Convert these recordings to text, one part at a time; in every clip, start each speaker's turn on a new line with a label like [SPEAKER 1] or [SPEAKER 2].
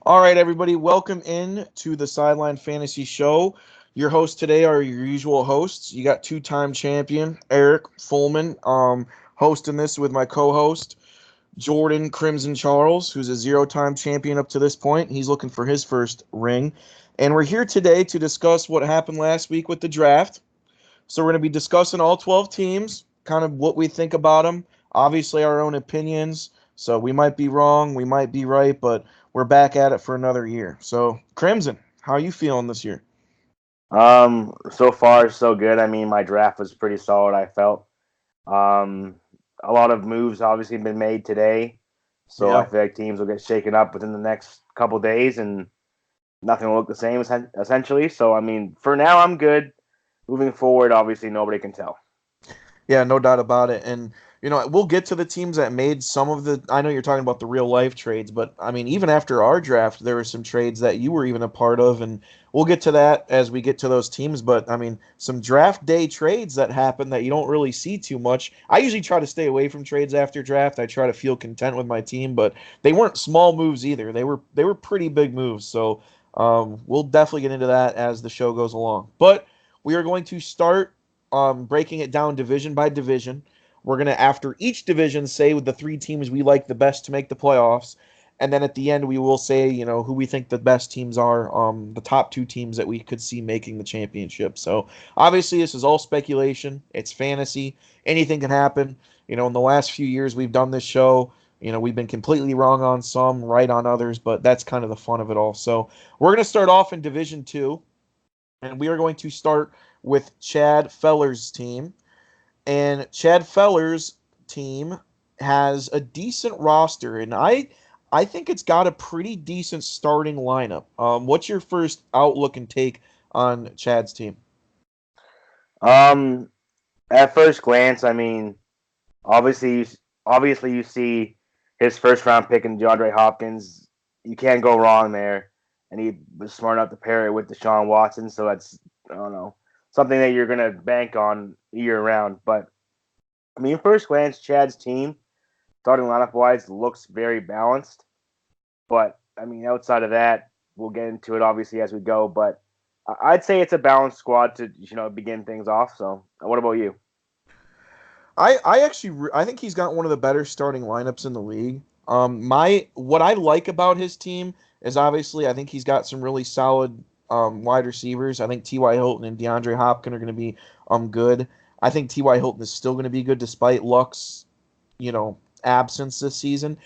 [SPEAKER 1] All right, everybody, welcome in to the Sideline Fantasy Show. Your hosts today are your usual hosts. You got two-time champion Eric Fullman, hosting this with my co-host Jordan Crimson Charles, who's a zero-time champion up to this point. He's looking for his first ring, and we're here today to discuss what happened last week with the draft. So we're going to be discussing all 12 teams, kind of what we think about them, obviously our own opinions. So we might be wrong, we might be right, but we're back at it for another year. So, Crimson, how are you feeling this year?
[SPEAKER 2] So far so good. I mean, my draft was pretty solid. I felt um, a lot of moves obviously been made today, so I
[SPEAKER 1] Yeah.
[SPEAKER 2] feel like teams will get shaken up within the next couple days, and nothing will look the same essentially. So I mean, for now I'm good. Moving forward, obviously nobody can tell.
[SPEAKER 1] Yeah, no doubt about it. And we'll get to the teams that made some of the. I know you're talking about the real life trades, but I mean, even after our draft, there were some trades that you were even a part of, and we'll get to that as we get to those teams. But I mean, some draft day trades that happen that you don't really see too much. I usually try to stay away from trades after draft. I try to feel content with my team, but they weren't small moves either. They were pretty big moves. So we'll definitely get into that as the show goes along. But we are going to start breaking it down division by division. We're going to, after each division, say the three teams we like the best to make the playoffs. And then at the end, we will say, who we think the best teams are, the top two teams that we could see making the championship. So obviously, this is all speculation. It's fantasy. Anything can happen. In the last few years we've done this show, we've been completely wrong on some, right on others, but that's kind of the fun of it all. So we're going to start off in Division 2, and we are going to start with Chad Feller's team. And Chad Feller's team has a decent roster, and I think it's got a pretty decent starting lineup. What's your first outlook and take on Chad's team?
[SPEAKER 2] Um, at first glance, I mean, obviously, obviously you see his first round pick in DeAndre Hopkins. You can't go wrong there, and he was smart enough to pair it with Deshaun Watson. So that's I don't know something that you're gonna bank on year round. But I mean, first glance, Chad's team starting lineup wise looks very balanced. But I mean, outside of that, we'll get into it obviously as we go. But I'd say it's a balanced squad to begin things off. So what about you?
[SPEAKER 1] I actually I think he's got one of the better starting lineups in the league. My what I like about his team is obviously I think he's got some really solid wide receivers. I think T.Y. Hilton and DeAndre Hopkins are going to be good. I think T.Y. Hilton is still going to be good despite Luck's absence this season.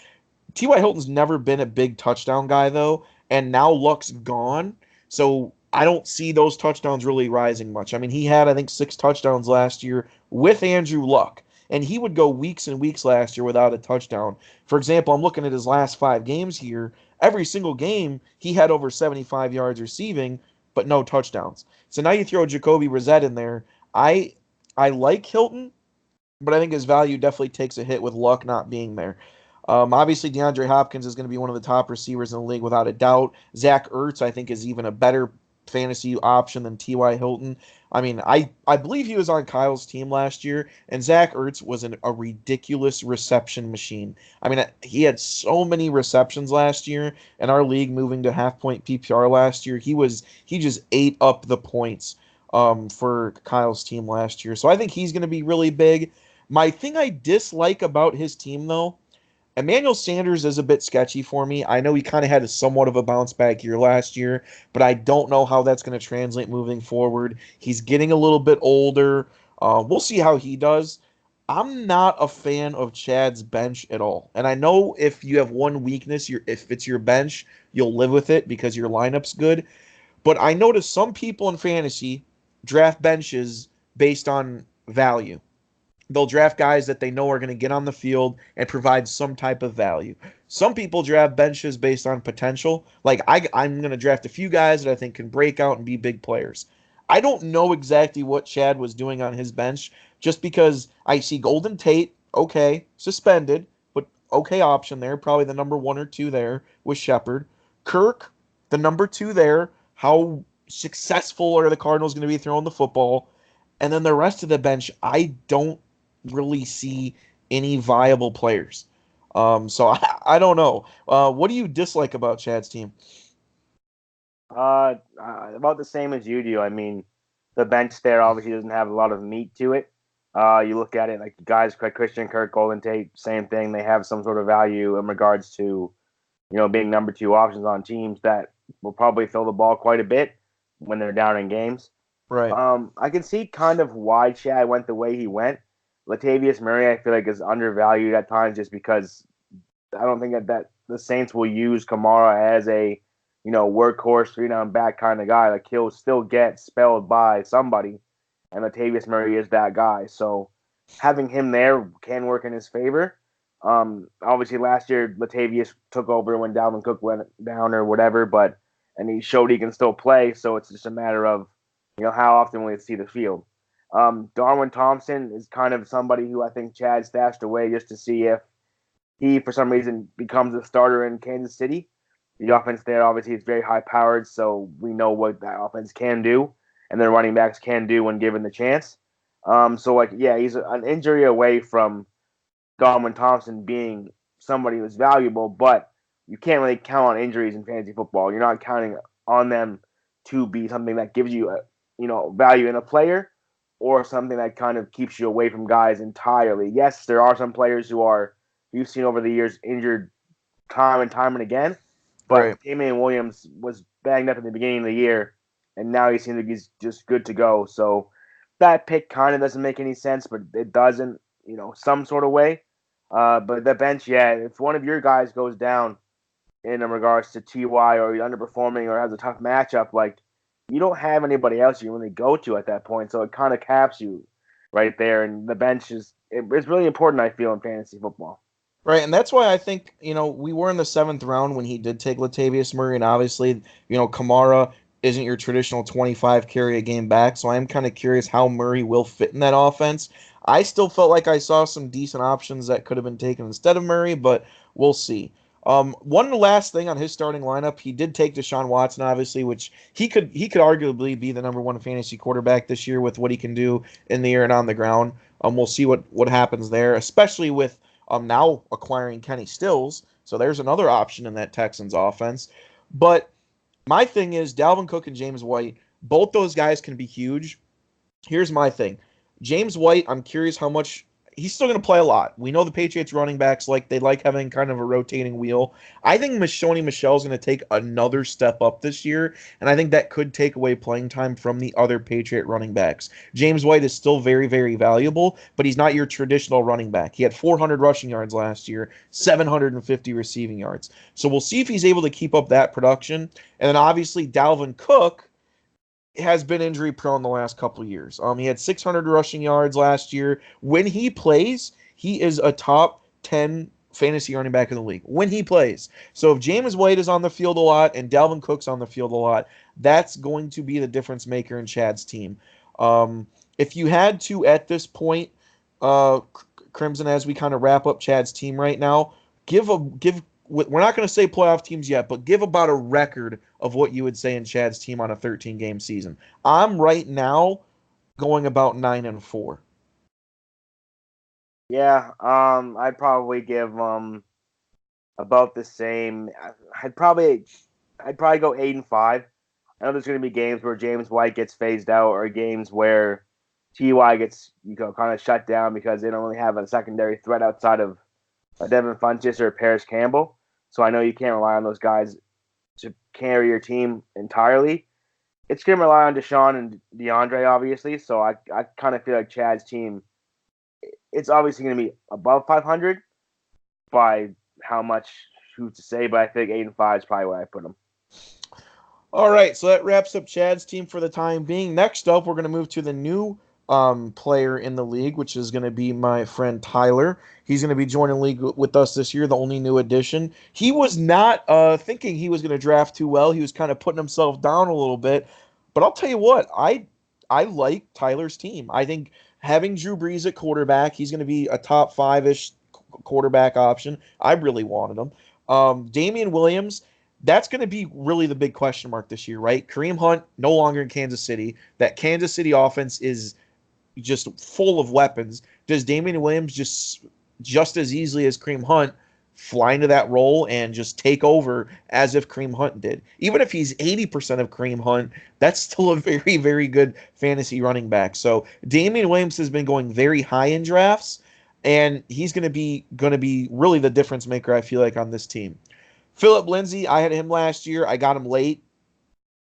[SPEAKER 1] T.Y. Hilton's never been a big touchdown guy though, and now Luck's gone, so I don't see those touchdowns really rising much. I mean, he had I think 6 touchdowns last year with Andrew Luck, and he would go weeks and weeks last year without a touchdown. For example, I'm looking at his last 5 games here. Every single game he had over 75 yards receiving, but no touchdowns. So now you throw Jacoby Brissett in there. I I like Hilton, but I think his value definitely takes a hit with Luck not being there. Obviously, DeAndre Hopkins is going to be one of the top receivers in the league without a doubt. Zach Ertz, I think, is even a better fantasy option than T.Y. Hilton. I mean, I believe he was on Kyle's team last year, and Zach Ertz was a ridiculous reception machine. I mean, he had so many receptions last year in our league, moving to half point PPR last year. He just ate up the points for Kyle's team last year. So I think he's going to be really big. My thing I dislike about his team, though, Emmanuel Sanders is a bit sketchy for me. I know he kind of had a somewhat of a bounce back year last year, but I don't know how that's going to translate moving forward. He's getting a little bit older. We'll see how he does. I'm not a fan of Chad's bench at all. And I know if you have one weakness, if it's your bench, you'll live with it because your lineup's good. But I notice some people in fantasy draft benches based on value. They'll draft guys that they know are going to get on the field and provide some type of value. Some people draft benches based on potential. Like I'm going to draft a few guys that I think can break out and be big players. I don't know exactly what Chad was doing on his bench just because I see Golden Tate, okay, suspended, but okay option there, probably the number one or two there with Shepard. Kirk, the number two there. How successful are the Cardinals going to be throwing the football? And then the rest of the bench, I don't really see any viable players. So I don't know. What do you dislike about Chad's team?
[SPEAKER 2] About the same as you do. I mean, the bench there obviously doesn't have a lot of meat to it. You look at it like guys like Christian Kirk, Golden Tate, same thing. They have some sort of value in regards to being number two options on teams that will probably throw the ball quite a bit when they're down in games.
[SPEAKER 1] Right.
[SPEAKER 2] I can see kind of why Chad went the way he went. Latavius Murray, I feel like, is undervalued at times just because I don't think that the Saints will use Kamara as a workhorse three down back kind of guy. Like he'll still get spelled by somebody, and Latavius Murray is that guy. So having him there can work in his favor. Obviously last year Latavius took over when Dalvin Cook went down or whatever, and he showed he can still play. So it's just a matter of how often will he see the field. Darwin Thompson is kind of somebody who I think Chad stashed away just to see if he, for some reason, becomes a starter in Kansas City. The offense there, obviously, is very high powered, so we know what that offense can do, and their running backs can do when given the chance. Yeah, he's an injury away from Darwin Thompson being somebody who's valuable, but you can't really count on injuries in fantasy football. You're not counting on them to be something that gives you value in a player or something that kind of keeps you away from guys entirely. Yes, there are some players who are you've seen over the years injured time and time and again, but
[SPEAKER 1] Right.
[SPEAKER 2] Damian Williams was banged up at the beginning of the year, and now he seems like he's just good to go. So that pick kind of doesn't make any sense, but it doesn't, some sort of way. But the bench, yeah, if one of your guys goes down in regards to TY or he's underperforming or has a tough matchup, like you don't have anybody else you really go to at that point. So it kind of caps you right there. And the bench it's really important, I feel, in fantasy football.
[SPEAKER 1] Right, and that's why I think, we were in the seventh round when he did take Latavius Murray, and obviously, Kamara isn't your traditional 25 carry a game back, so I'm kind of curious how Murray will fit in that offense. I still felt like I saw some decent options that could have been taken instead of Murray, but we'll see. One last thing on his starting lineup, he did take Deshaun Watson, obviously, which he could arguably be the number one fantasy quarterback this year with what he can do in the air and on the ground. We'll see what happens there, especially with now acquiring Kenny Stills. So there's another option in that Texans offense. But my thing is Dalvin Cook and James White, both those guys can be huge. Here's my thing. James White, I'm curious how much he's still going to play a lot. We know the Patriots running backs they like having kind of a rotating wheel. I think Michonne Michel's going to take another step up this year, and I think that could take away playing time from the other Patriot running backs. James White is still very, very valuable, but he's not your traditional running back. He had 400 rushing yards last year, 750 receiving yards. So we'll see if he's able to keep up that production. And then obviously Dalvin Cook has been injury prone the last couple of years. He had 600 rushing yards last year. When he plays, he is a top 10 fantasy running back in the league when he plays. So if James White is on the field a lot and Dalvin Cook's on the field a lot, that's going to be the difference maker in Chad's team. If you had to at this point, Crimson, as we kind of wrap up Chad's team right now, give we're not going to say playoff teams yet, but give about a record of what you would say in Chad's team on a 13 game season. I'm right now going about 9-4.
[SPEAKER 2] Yeah, I'd probably give about the same. I'd probably go 8-5. I know there's going to be games where James White gets phased out, or games where Ty gets kind of shut down because they don't really have a secondary threat outside of Devin Funchess or Paris Campbell. So I know you can't rely on those guys to carry your team entirely. It's going to rely on Deshaun and DeAndre, obviously. So I kind of feel like Chad's team, it's obviously going to be above 500 by how much, who's to say, but I think 8-5 is probably where I put them.
[SPEAKER 1] All right, so that wraps up Chad's team for the time being. Next up, we're going to move to the new player in the league, which is going to be my friend Tyler. He's going to be joining league with us this year, the only new addition. He was not thinking he was going to draft too well. He was kind of putting himself down a little bit. But I'll tell you what, I like Tyler's team. I think having Drew Brees at quarterback, he's going to be a top five-ish quarterback option. I really wanted him. Damian Williams, that's going to be really the big question mark this year, right? Kareem Hunt no longer in Kansas City. That Kansas City offense is just full of weapons. Does Damian Williams just as easily as Kareem Hunt fly into that role and just take over as if Kareem Hunt did. Even if he's 80% of Kareem Hunt, that's still a very, very good fantasy running back. So Damian Williams has been going very high in drafts, and he's going to be really the difference maker, I feel like, on this team. Philip Lindsay, I had him last year. I got him late.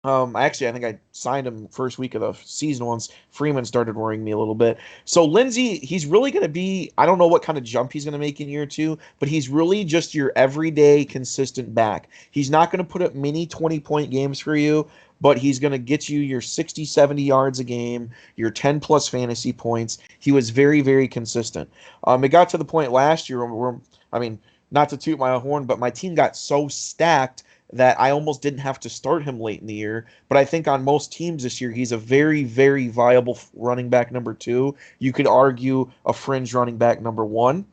[SPEAKER 1] Actually, I think I signed him first week of the season once Freeman started worrying me a little bit. So Lindsey, he's really going to be, I don't know what kind of jump he's going to make in year two, but he's really just your everyday consistent back. He's not going to put up mini 20-point games for you, but he's going to get you your 60, 70 yards a game, your 10 plus fantasy points. He was very, very consistent. It got to the point last year where, I mean, not to toot my own horn, but my team got so stacked that I almost didn't have to start him late in the year. But I think on most teams this year, he's a very, very viable running back number two. You could argue a fringe running back number one.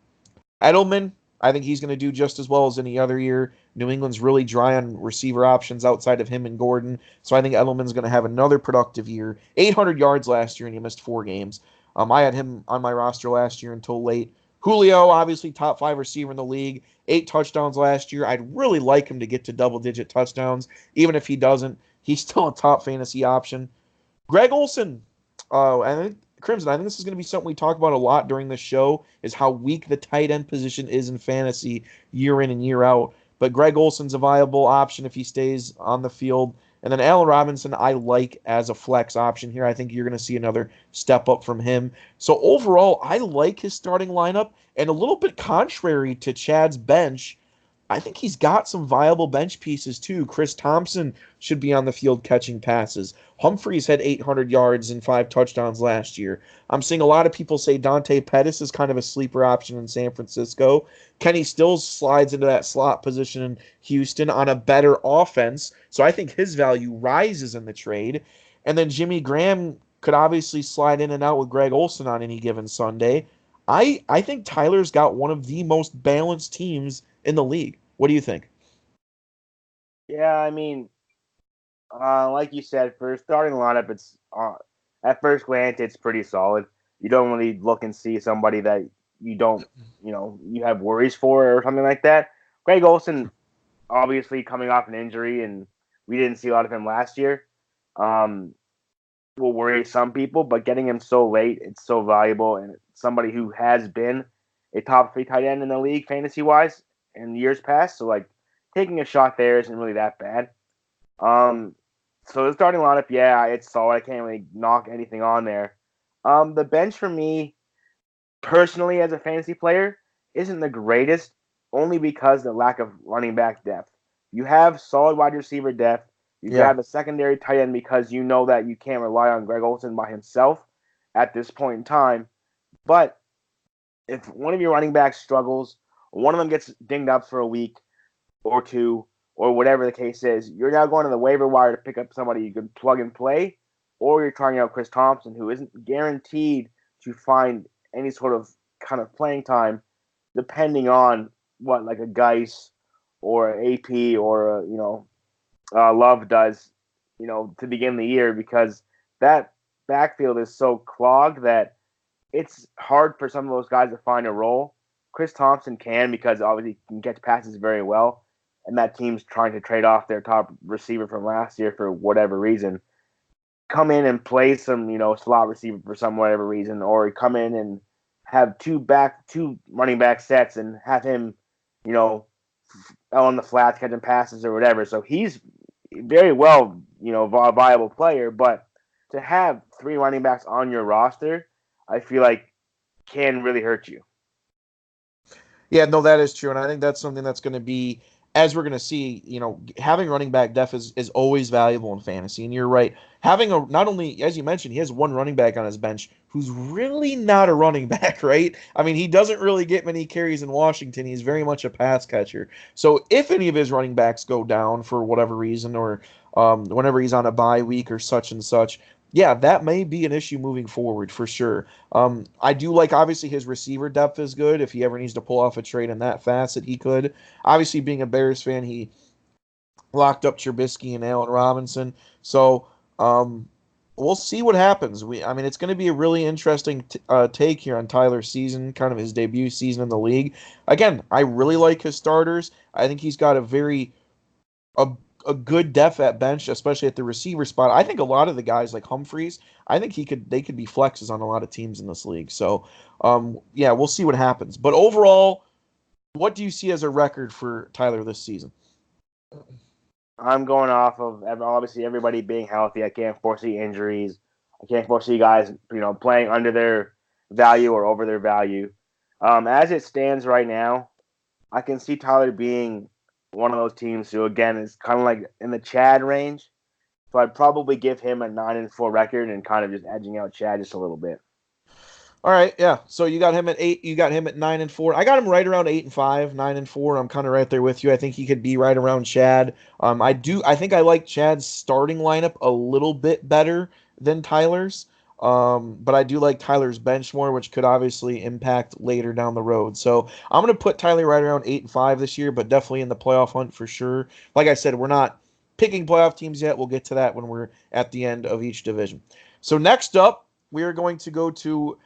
[SPEAKER 1] Edelman, I think he's going to do just as well as any other year. New England's really dry on receiver options outside of him and Gordon. So I think Edelman's going to have another productive year. 800 yards last year, and he missed 4 games. I had him on my roster last year until late. Julio, obviously top 5 receiver in the league, 8 touchdowns last year. I'd really like him to get to double-digit touchdowns. Even if he doesn't, he's still a top fantasy option. Greg Olson, I think Crimson. I think this is going to be something we talk about a lot during the show. Is how weak the tight end position is in fantasy year in and year out. But Greg Olson's a viable option if he stays on the field. And then Allen Robinson, I like as a flex option here. I think you're going to see another step up from him. So overall, I like his starting lineup. And a little bit contrary to Chad's bench, I think he's got some viable bench pieces too. Chris Thompson should be on the field catching passes. Humphreys had 800 yards and 5 touchdowns last year. I'm seeing a lot of people say Dante Pettis is kind of a sleeper option in San Francisco. Kenny Stills slides into that slot position in Houston on a better offense. So I think his value rises in the trade. And then Jimmy Graham could obviously slide in and out with Greg Olson on any given Sunday. I think Tyler's got one of the most balanced teams in the league. What do you think?
[SPEAKER 2] Yeah, I mean, like you said, for starting lineup, it's at first glance it's pretty solid. You don't really look and see somebody that you don't, you have worries for or something like that. Greg Olson, obviously coming off an injury, and we didn't see a lot of him last year. Um, will worry some people, but getting him so late, it's so valuable, and somebody who has been a top 3 tight end in the league fantasy wise in years past. So like taking a shot there isn't really that bad. Um, so the starting lineup, yeah, it's solid. I can't really knock anything on there. The bench for me, personally, as a fantasy player, isn't the greatest, only because the lack of running back depth. You have solid wide receiver depth. You
[SPEAKER 1] Yeah.
[SPEAKER 2] grab a secondary tight end because you know that you can't rely on Greg Olson by himself at this point in time. But if one of your running backs struggles, or one of them gets dinged up for a week or two, or whatever the case is, you're now going to the waiver wire to pick up somebody you can plug and play, or you're trying out Chris Thompson, who isn't guaranteed to find any sort of kind of playing time, depending on what like a Geis or AP or Love does, to begin the year, because that backfield is so clogged that it's hard for some of those guys to find a role. Chris Thompson can, because obviously he can catch passes very well, and that team's trying to trade off their top receiver from last year for whatever reason. Come in and play some, slot receiver for some whatever reason, or come in and have two running back sets and have him, you know, on the flats catching passes or whatever. So he's very well, a viable player, but to have 3 running backs on your roster, I feel like can really hurt you.
[SPEAKER 1] Yeah, no, that is true. And I think that's something that's going to be, as we're going to see, having running back depth is always valuable in fantasy. And you're right. Having not only, as you mentioned, he has one running back on his bench who's really not a running back, right? I mean, he doesn't really get many carries in Washington. He's very much a pass catcher. So if any of his running backs go down for whatever reason, or whenever he's on a bye week or such and such, yeah, that may be an issue moving forward for sure. I do like, obviously, his receiver depth is good. If he ever needs to pull off a trade in that facet, he could. Obviously, being a Bears fan, he locked up Trubisky and Allen Robinson. So, um, we'll see what happens. I mean, it's going to be a really interesting take here on Tyler's season, kind of his debut season in the league. Again, I really like his starters. I think he's got a, a good depth at bench, especially at the receiver spot. I think a lot of the guys like Humphreys, I think they could be flexes on a lot of teams in this league. So, yeah, we'll see what happens. But overall, what do you see as a record for Tyler this season?
[SPEAKER 2] I'm going off of obviously everybody being healthy. I can't foresee injuries. I can't foresee guys, playing under their value or over their value. As it stands right now, I can see Tyler being one of those teams who, again, is kind of like in the Chad range. So I'd probably give him a 9-4 record and kind of just edging out Chad just a little bit.
[SPEAKER 1] All right, yeah. So you got him at 8. You got him at 9-4. I got him right around 8-5, 9-4. I'm kind of right there with you. I think he could be right around Chad. I do. I think I like Chad's starting lineup a little bit better than Tyler's. But I do like Tyler's bench more, which could obviously impact later down the road. So I'm gonna put Tyler right around 8-5 this year, but definitely in the playoff hunt for sure. Like I said, we're not picking playoff teams yet. We'll get to that when we're at the end of each division. So next up, we are going to go to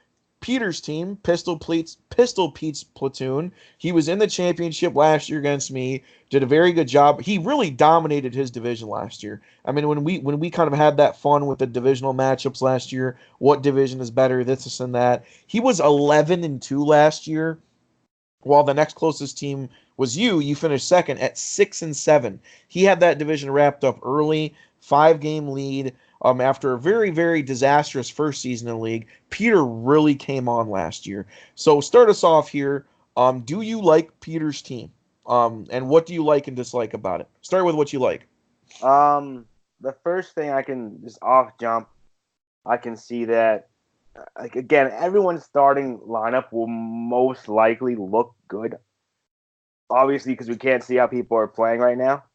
[SPEAKER 1] Peter's team, Pistol Pete's platoon. He was in the championship last year against me. Did a very good job. He really dominated his division last year. I mean, when we kind of had that fun with the divisional matchups last year, what division is better, this and that. He was 11-2 last year, while the next closest team was you. You finished second at 6-7. He had that division wrapped up early, 5-game lead. After a very, very disastrous first season in the league, Peter really came on last year. So start us off here. Do you like Peter's team? And what do you like and dislike about it? Start with what you like.
[SPEAKER 2] The first thing I can just off jump, I can see that, like, again, everyone's starting lineup will most likely look good. Obviously, because we can't see how people are playing right now.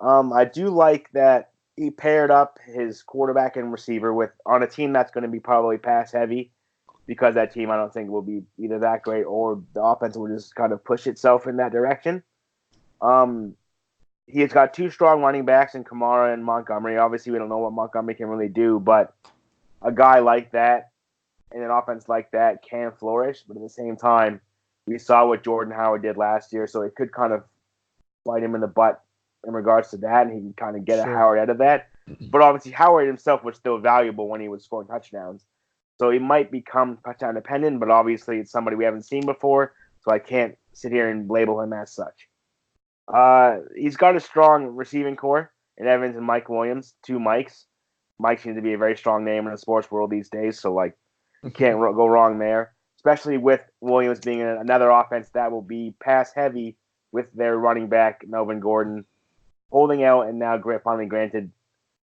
[SPEAKER 2] I do like that he paired up his quarterback and receiver with on a team that's going to be probably pass heavy, because that team I don't think will be either that great or the offense will just kind of push itself in that direction. Um, he has got two strong running backs in Kamara and Montgomery. Obviously, we don't know what Montgomery can really do, but a guy like that and an offense like that can flourish. But at the same time, we saw what Jordan Howard did last year, so it could kind of bite him in the butt in regards to that, and he can kind of get a
[SPEAKER 1] Sure.
[SPEAKER 2] Howard out of that. But obviously, Howard himself was still valuable when he was scoring touchdowns. So he might become touchdown dependent, but obviously it's somebody we haven't seen before, so I can't sit here and label him as such. He's got a strong receiving core in Evans and Mike Williams, two Mikes. Mike seems to be a very strong name in the sports world these days, so like you can't go wrong there. Especially with Williams being in another offense that will be pass heavy with their running back Melvin Gordon holding out, and now finally granted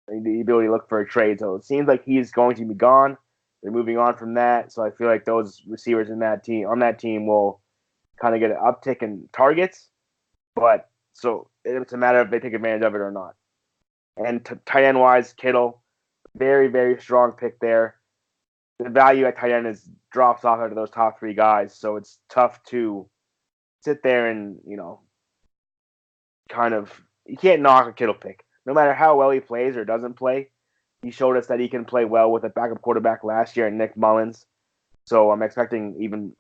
[SPEAKER 2] the ability to look for a trade. So it seems like he's going to be gone. They're moving on from that, so I feel like those receivers in that team on that team will kind of get an uptick in targets. But so it's a matter of they take advantage of it or not. And tight end wise, Kittle, very very strong pick there. The value at tight end is drops off out of those top three guys, so it's tough to sit there and kind of you can't knock a Kittle pick. No matter how well he plays or doesn't play, he showed us that he can play well with a backup quarterback last year, Nick Mullins. So I'm expecting even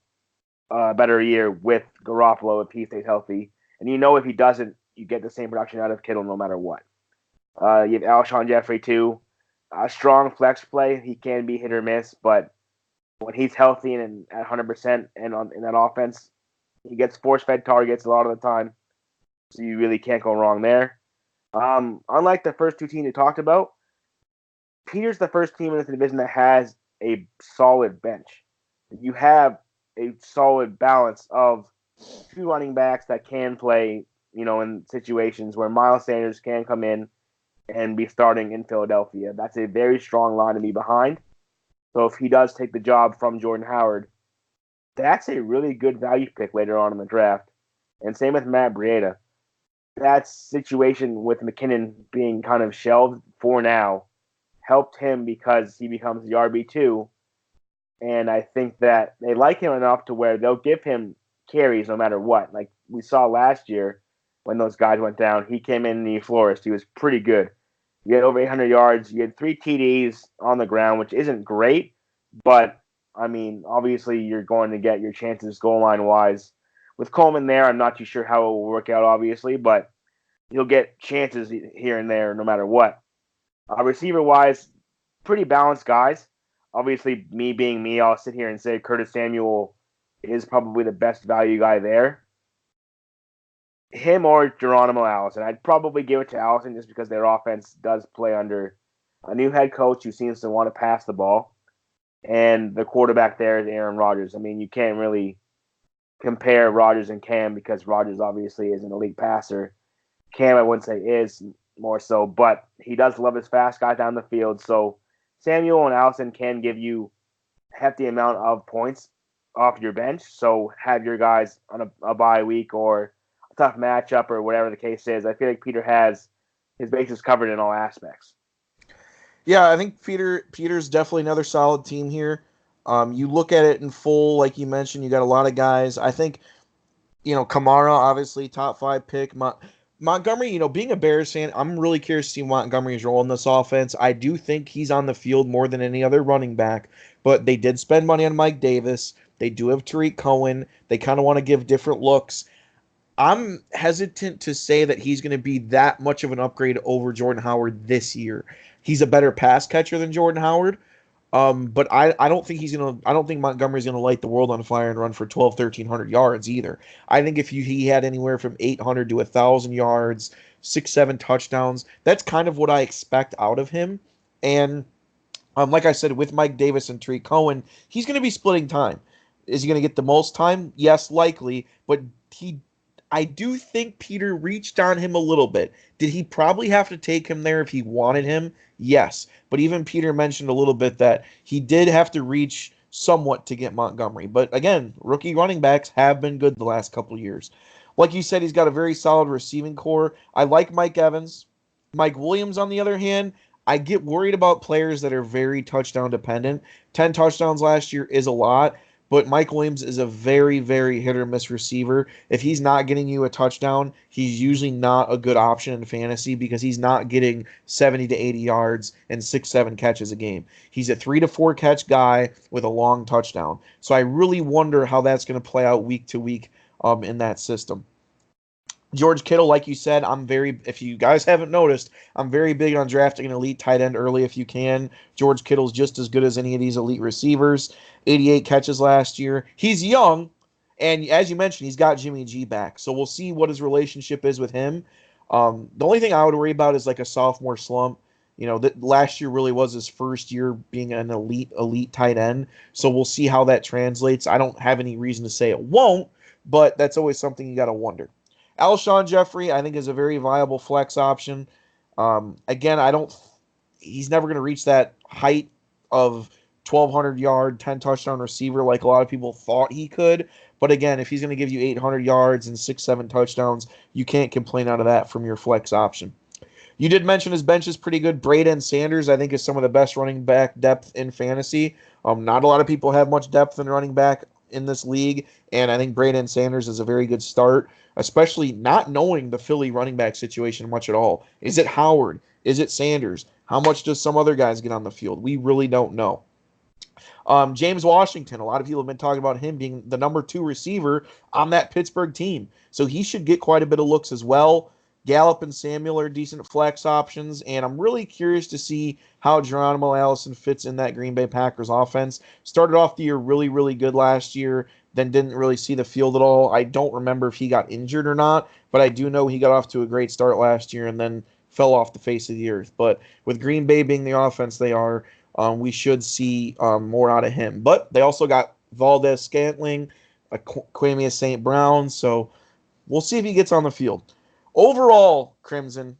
[SPEAKER 2] a better year with Garoppolo if he stays healthy. And if he doesn't, you get the same production out of Kittle no matter what. You have Alshon Jeffrey too. A strong flex play. He can be hit or miss, but when he's healthy and at 100% and in that offense, he gets force-fed targets a lot of the time. So you really can't go wrong there. Unlike the first two teams you talked about, Peter's the first team in this division that has a solid bench. You have a solid balance of two running backs that can play, in situations where Miles Sanders can come in and be starting in Philadelphia. That's a very strong line to be behind. So if he does take the job from Jordan Howard, that's a really good value pick later on in the draft. And same with Matt Breida. That situation with McKinnon being kind of shelved for now helped him because he becomes the RB2. And I think that they like him enough to where they'll give him carries no matter what. Like we saw last year when those guys went down, he came in and he flourished. He was pretty good. You had over 800 yards. You had 3 TDs on the ground, which isn't great, but I mean, obviously you're going to get your chances goal line wise. With Coleman there, I'm not too sure how it will work out, obviously, but you'll get chances here and there no matter what. Receiver wise, pretty balanced guys. Obviously, me being me, I'll sit here and say Curtis Samuel is probably the best value guy there. Him or Geronimo Allison. I'd probably give it to Allison just because their offense does play under a new head coach who seems to want to pass the ball. And the quarterback there is Aaron Rodgers. I mean, you can't really compare Rodgers and Cam because Rodgers obviously is an elite passer. Cam, I wouldn't say is more so, but he does love his fast guy down the field. So Samuel and Allison can give you hefty amount of points off your bench. So have your guys on a bye week or a tough matchup or whatever the case is. I feel like Peter has his bases covered in all aspects.
[SPEAKER 1] Yeah, I think Peter's definitely another solid team here. You look at it in full, like you mentioned, you got a lot of guys. I think Kamara, obviously top 5 pick. Montgomery, being a Bears fan, I'm really curious to see Montgomery's role in this offense. I do think he's on the field more than any other running back, but they did spend money on Mike Davis. They do have Tariq Cohen. They kind of want to give different looks. I'm hesitant to say that he's going to be that much of an upgrade over Jordan Howard this year. He's a better pass catcher than Jordan Howard. But I don't think I don't think Montgomery's gonna light the world on fire and run for 12, 1,300 yards either. I think if he had anywhere from 800 to 1,000 yards, 6, 7 touchdowns, that's kind of what I expect out of him. And like I said, with Mike Davis and Tariq Cohen, he's going to be splitting time. Is he going to get the most time? Yes, likely. But I do think Peter reached on him a little bit. Did he probably have to take him there if he wanted him? Yes. But even Peter mentioned a little bit that he did have to reach somewhat to get Montgomery. But again, rookie running backs have been good the last couple years. Like you said, he's got a very solid receiving core. I like Mike Evans. Mike Williams, on the other hand, I get worried about players that are very touchdown dependent. 10 touchdowns last year is a lot, but Mike Williams is a very, very hit or miss receiver. If he's not getting you a touchdown, he's usually not a good option in fantasy because he's not getting 70 to 80 yards and 6, 7 catches a game. He's a 3 to 4 catch guy with a long touchdown. So I really wonder how that's going to play out week to week in that system. George Kittle, like you said, if you guys haven't noticed, I'm very big on drafting an elite tight end early if you can. George Kittle's just as good as any of these elite receivers. 88 catches last year. He's young, and as you mentioned, he's got Jimmy G back. So we'll see what his relationship is with him. The only thing I would worry about is like a sophomore slump. That last year really was his first year being an elite tight end. So we'll see how that translates. I don't have any reason to say it won't, but that's always something you got to wonder. Alshon Jeffrey, I think, is a very viable flex option. Again, he's never going to reach that height of 1,200 yard, 10 touchdown receiver like a lot of people thought he could. But again, if he's going to give you 800 yards and 6, 7 touchdowns, you can't complain out of that from your flex option. You did mention his bench is pretty good. Braden Sanders, I think, is some of the best running back depth in fantasy. Not a lot of people have much depth in running back in this league, and I think Braden Sanders is a very good start, especially not knowing the Philly running back situation much at all. Is it Howard? Is it Sanders? How much does some other guys get on the field? We really don't know. James Washington, a lot of people have been talking about him being the number 2 receiver on that Pittsburgh team. So he should get quite a bit of looks as well. Gallup and Samuel are decent flex options, and I'm really curious to see how Geronimo Allison fits in that Green Bay Packers offense. Started off the year really, really good last year, then didn't really see the field at all. I don't remember if he got injured or not, but I do know he got off to a great start last year and then fell off the face of the earth. But with Green Bay being the offense they are, we should see more out of him. But they also got Valdez Scantling, Quamia St. Brown, so we'll see if he gets on the field. Overall, Crimson,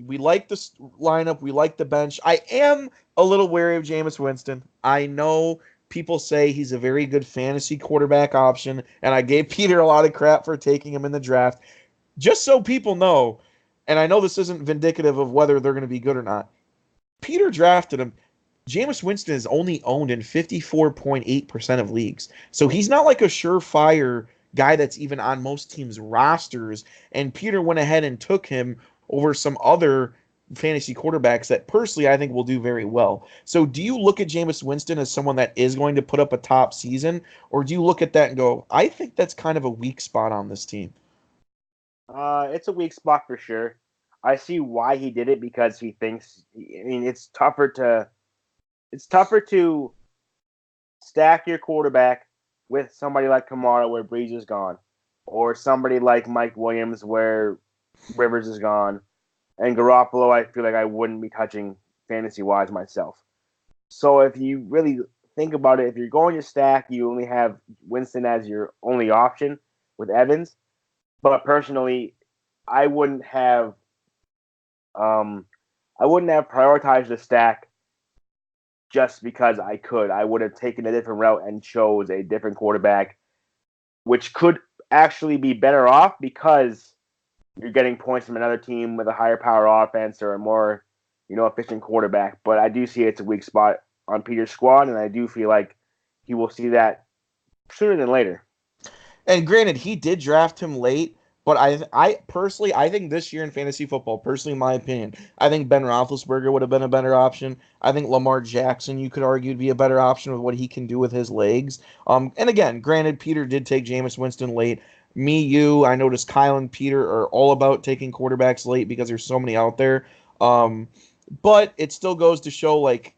[SPEAKER 1] we like this lineup. We like the bench. I am a little wary of Jameis Winston. I know people say he's a very good fantasy quarterback option, and I gave Peter a lot of crap for taking him in the draft. Just so people know, and I know this isn't vindicative of whether they're going to be good or not, Peter drafted him. Jameis Winston is only owned in 54.8% of leagues. So he's not like a surefire guy that's even on most teams' rosters. And Peter went ahead and took him over some other fantasy quarterbacks that personally I think will do very well. So do you look at Jameis Winston as someone that is going to put up a top season, or do you look at that and go, I think that's kind of a weak spot on this team?
[SPEAKER 2] It's a weak spot for sure. I see why he did it because he thinks. I mean, it's tougher to stack your quarterback with somebody like Kamara where Breeze is gone, or somebody like Mike Williams where Rivers is gone, and Garoppolo. I feel like I wouldn't be touching fantasy wise myself. So if you really think about it, if you're going to stack, you only have Winston as your only option with Evans. But personally, I wouldn't have um, I wouldn't have prioritized the stack just because I could. I would have taken a different route and chose a different quarterback, which could actually be better off because you're getting points from another team with a higher power offense or a more, efficient quarterback. But I do see it's a weak spot on Peter's squad, and I do feel like he will see that sooner than later.
[SPEAKER 1] And granted, he did draft him late, but I personally, I think this year in fantasy football, personally, in my opinion, I think Ben Roethlisberger would have been a better option. I think Lamar Jackson, you could argue, would be a better option with what he can do with his legs. And again, granted, Peter did take Jameis Winston late. Me, you, I noticed Kyle and Peter are all about taking quarterbacks late because there's so many out there. Um, but it still goes to show, like,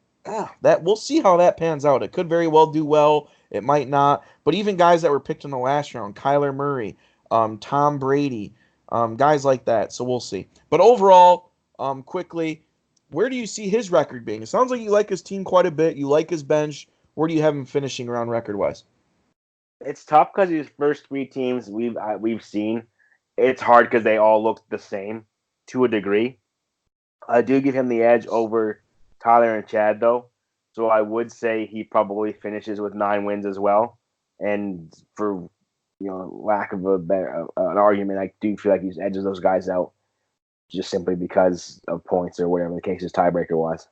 [SPEAKER 1] that we'll see how that pans out. It could very well do well. It might not. But even guys that were picked in the last round, Kyler Murray, Tom Brady, guys like that. So we'll see. But overall, quickly, where do you see his record being? It sounds like you like his team quite a bit. You like his bench. Where do you have him finishing around record wise?
[SPEAKER 2] It's tough because these first three teams we've seen, it's hard because they all look the same to a degree. I do give him the edge over Tyler and Chad though, so I would say he probably finishes with 9 wins as well. And for lack of a better an argument, I do feel like he edges those guys out just simply because of points or whatever the case is tiebreaker was.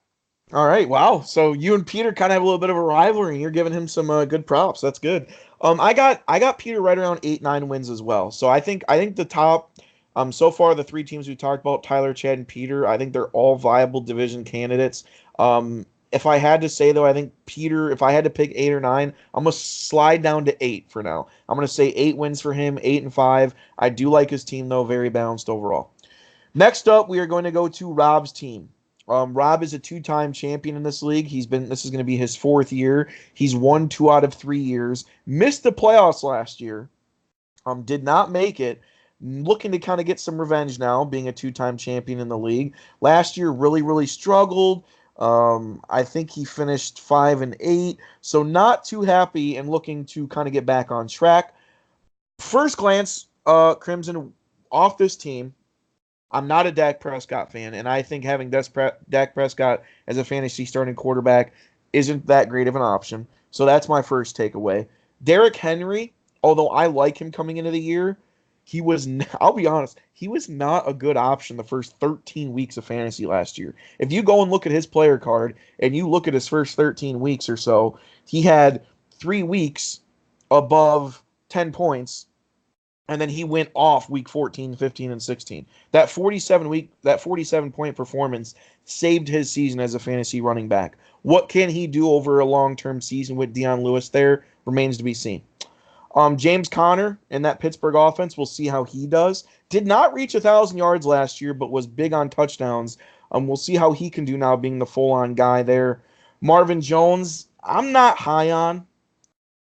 [SPEAKER 1] All right, wow. So you and Peter kind of have a little bit of a rivalry, and you're giving him some good props. That's good. I got Peter right around 8-9 wins as well. So I think the top so far the three teams we talked about, Tyler, Chad, and Peter, I think they're all viable division candidates. If I had to say though, I think Peter, if I had to pick 8 or 9, I'm gonna slide down to 8 for now. I'm gonna say 8 wins for him, 8-5. I do like his team though, very balanced overall. Next up, we are going to go to Rob's team. Rob is a two-time champion in this league. This is going to be his fourth year. He's won 2 out of 3 years. Missed the playoffs last year. Did not make it. Looking to kind of get some revenge now, being a two-time champion in the league. Last year, really, really struggled. I think he finished 5-8, so not too happy and looking to kind of get back on track. First glance, Crimson off this team. I'm not a Dak Prescott fan, and I think having Dak Prescott as a fantasy starting quarterback isn't that great of an option. So that's my first takeaway. Derrick Henry, although I like him coming into the year, I'll be honest, he was not a good option the first 13 weeks of fantasy last year. If you go and look at his player card and you look at his first 13 weeks or so, he had 3 weeks above 10 points, and then he went off week 14, 15, and 16. That 47 point performance saved his season as a fantasy running back. What can he do over a long-term season with Deion Lewis there remains to be seen. James Conner in that Pittsburgh offense, we'll see how he does. Did not reach 1,000 yards last year, but was big on touchdowns. We'll see how he can do now being the full-on guy there. Marvin Jones, I'm not high on.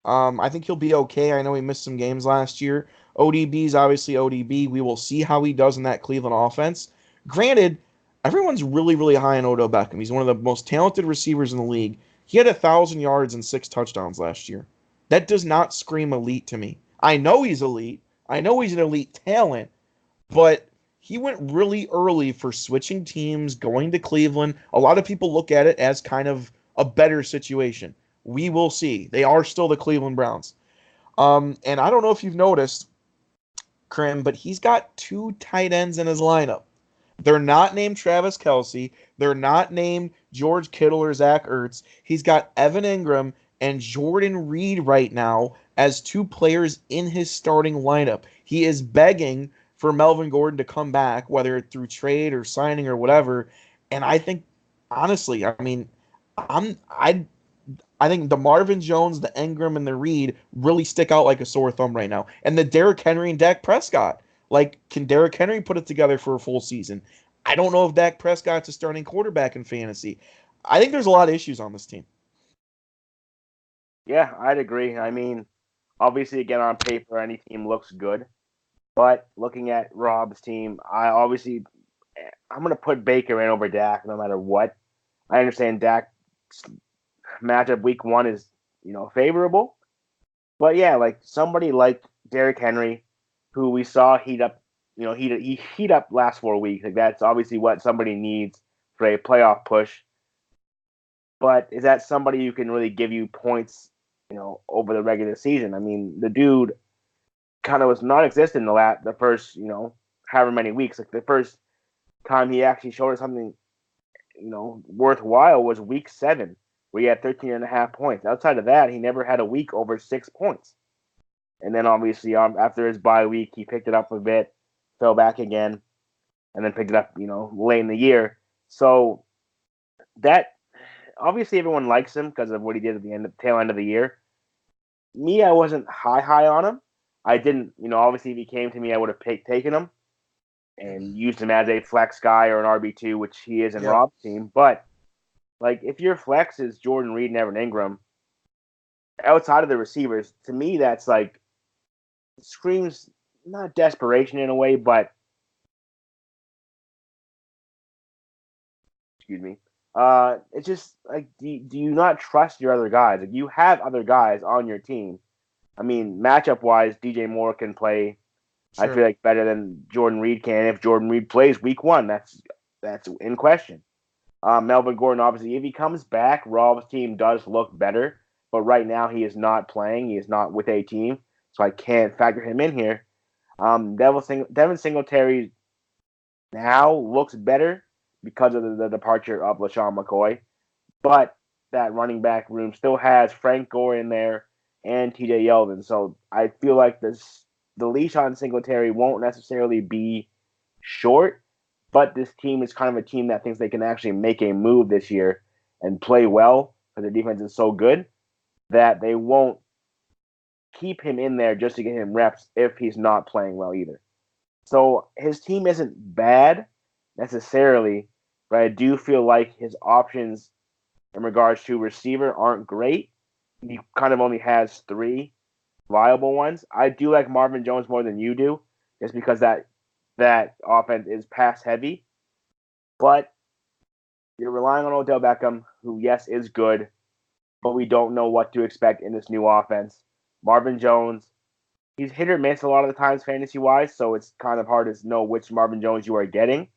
[SPEAKER 1] I think he'll be okay. I know he missed some games last year. ODB is obviously ODB. We will see how he does in that Cleveland offense. Granted, everyone's really, really high on Odell Beckham. He's one of the most talented receivers in the league. He had 1,000 yards and 6 touchdowns last year. That does not scream elite to me. I know he's elite. I know he's an elite talent, but he went really early for switching teams, going to Cleveland. A lot of people look at it as kind of a better situation. We will see. They are still the Cleveland Browns. And I don't know if you've noticed, Krim, but he's got two tight ends in his lineup. They're not named Travis Kelce. They're not named George Kittle or Zach Ertz. He's got Evan Ingram and Jordan Reed right now as two players in his starting lineup. He is begging for Melvin Gordon to come back, whether it's through trade or signing or whatever. And I think, honestly, I mean, I'm I think the Marvin Jones, the Ingram, and the Reed really stick out like a sore thumb right now. And the Derrick Henry and Dak Prescott. Like, can Derrick Henry put it together for a full season? I don't know if Dak Prescott's a starting quarterback in fantasy. I think there's a lot of issues on this team.
[SPEAKER 2] Yeah, I'd agree. I mean, obviously, again, on paper, any team looks good. But looking at Rob's team, I'm going to put Baker in over Dak no matter what. I understand Dak's matchup week one is, favorable. But yeah, like somebody like Derrick Henry, who we saw heat up, he heat up last 4 weeks. Like that's obviously what somebody needs for a playoff push. But is that somebody who can really give you points, over the regular season? I mean, the dude kind of was non-existent in the first, however many weeks. Like the first time he actually showed us something, worthwhile was week 7, where he had 13 and a half points. Outside of that, he never had a week over 6 points. And then obviously after his bye week, he picked it up a bit, fell back again, and then picked it up, late in the year. So that obviously everyone likes him because of what he did at the tail end of the year. Me, I wasn't high on him. I didn't, obviously if he came to me, I would have taken him and used him as a flex guy or an RB2, which he is in
[SPEAKER 1] Yep.
[SPEAKER 2] Rob's team. But like if your flex is Jordan Reed and Evan Ingram, outside of the receivers, to me that's like screams not desperation in a way, but excuse me. It's just like do you not trust your other guys? Like you have other guys on your team. I mean, matchup wise, DJ Moore can play. I
[SPEAKER 1] Sure.
[SPEAKER 2] feel like better than Jordan Reed can. If Jordan Reed plays week one, that's in question. Melvin Gordon, obviously, if he comes back, Rob's team does look better. But right now, he is not playing. He is not with a team, so I can't factor him in here. Devin Singletary now looks better because of the departure of LaShawn McCoy. But that running back room still has Frank Gore in there and TJ Yeldon. So I feel like the leash on Singletary won't necessarily be short, but this team is kind of a team that thinks they can actually make a move this year and play well because their defense is so good that they won't keep him in there just to get him reps if he's not playing well either. So his team isn't bad necessarily, but I do feel like his options in regards to receiver aren't great. He kind of only has 3 viable ones. I do like Marvin Jones more than you do, just because that offense is pass heavy. But you're relying on Odell Beckham, who yes is good, but we don't know what to expect in this new offense. Marvin Jones, he's hit or miss a lot of the times fantasy wise, so it's kind of hard to know which Marvin Jones you are getting.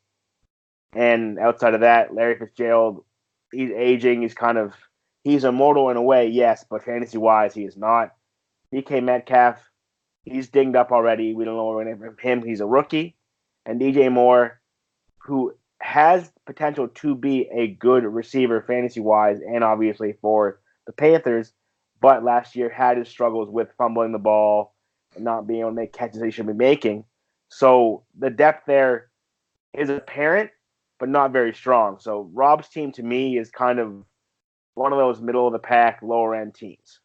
[SPEAKER 2] And outside of that, Larry Fitzgerald, he's aging. He's immortal in a way, yes, but fantasy wise, he is not. DK Metcalf, he's dinged up already. We don't know what we're him. He's a rookie. And DJ Moore, who has potential to be a good receiver fantasy wise, and obviously for the Panthers, but last year had his struggles with fumbling the ball and not being able to make catches he should be making. So the depth there is apparent, but not very strong. So Rob's team to me is kind of one of those middle of the pack, lower end teams.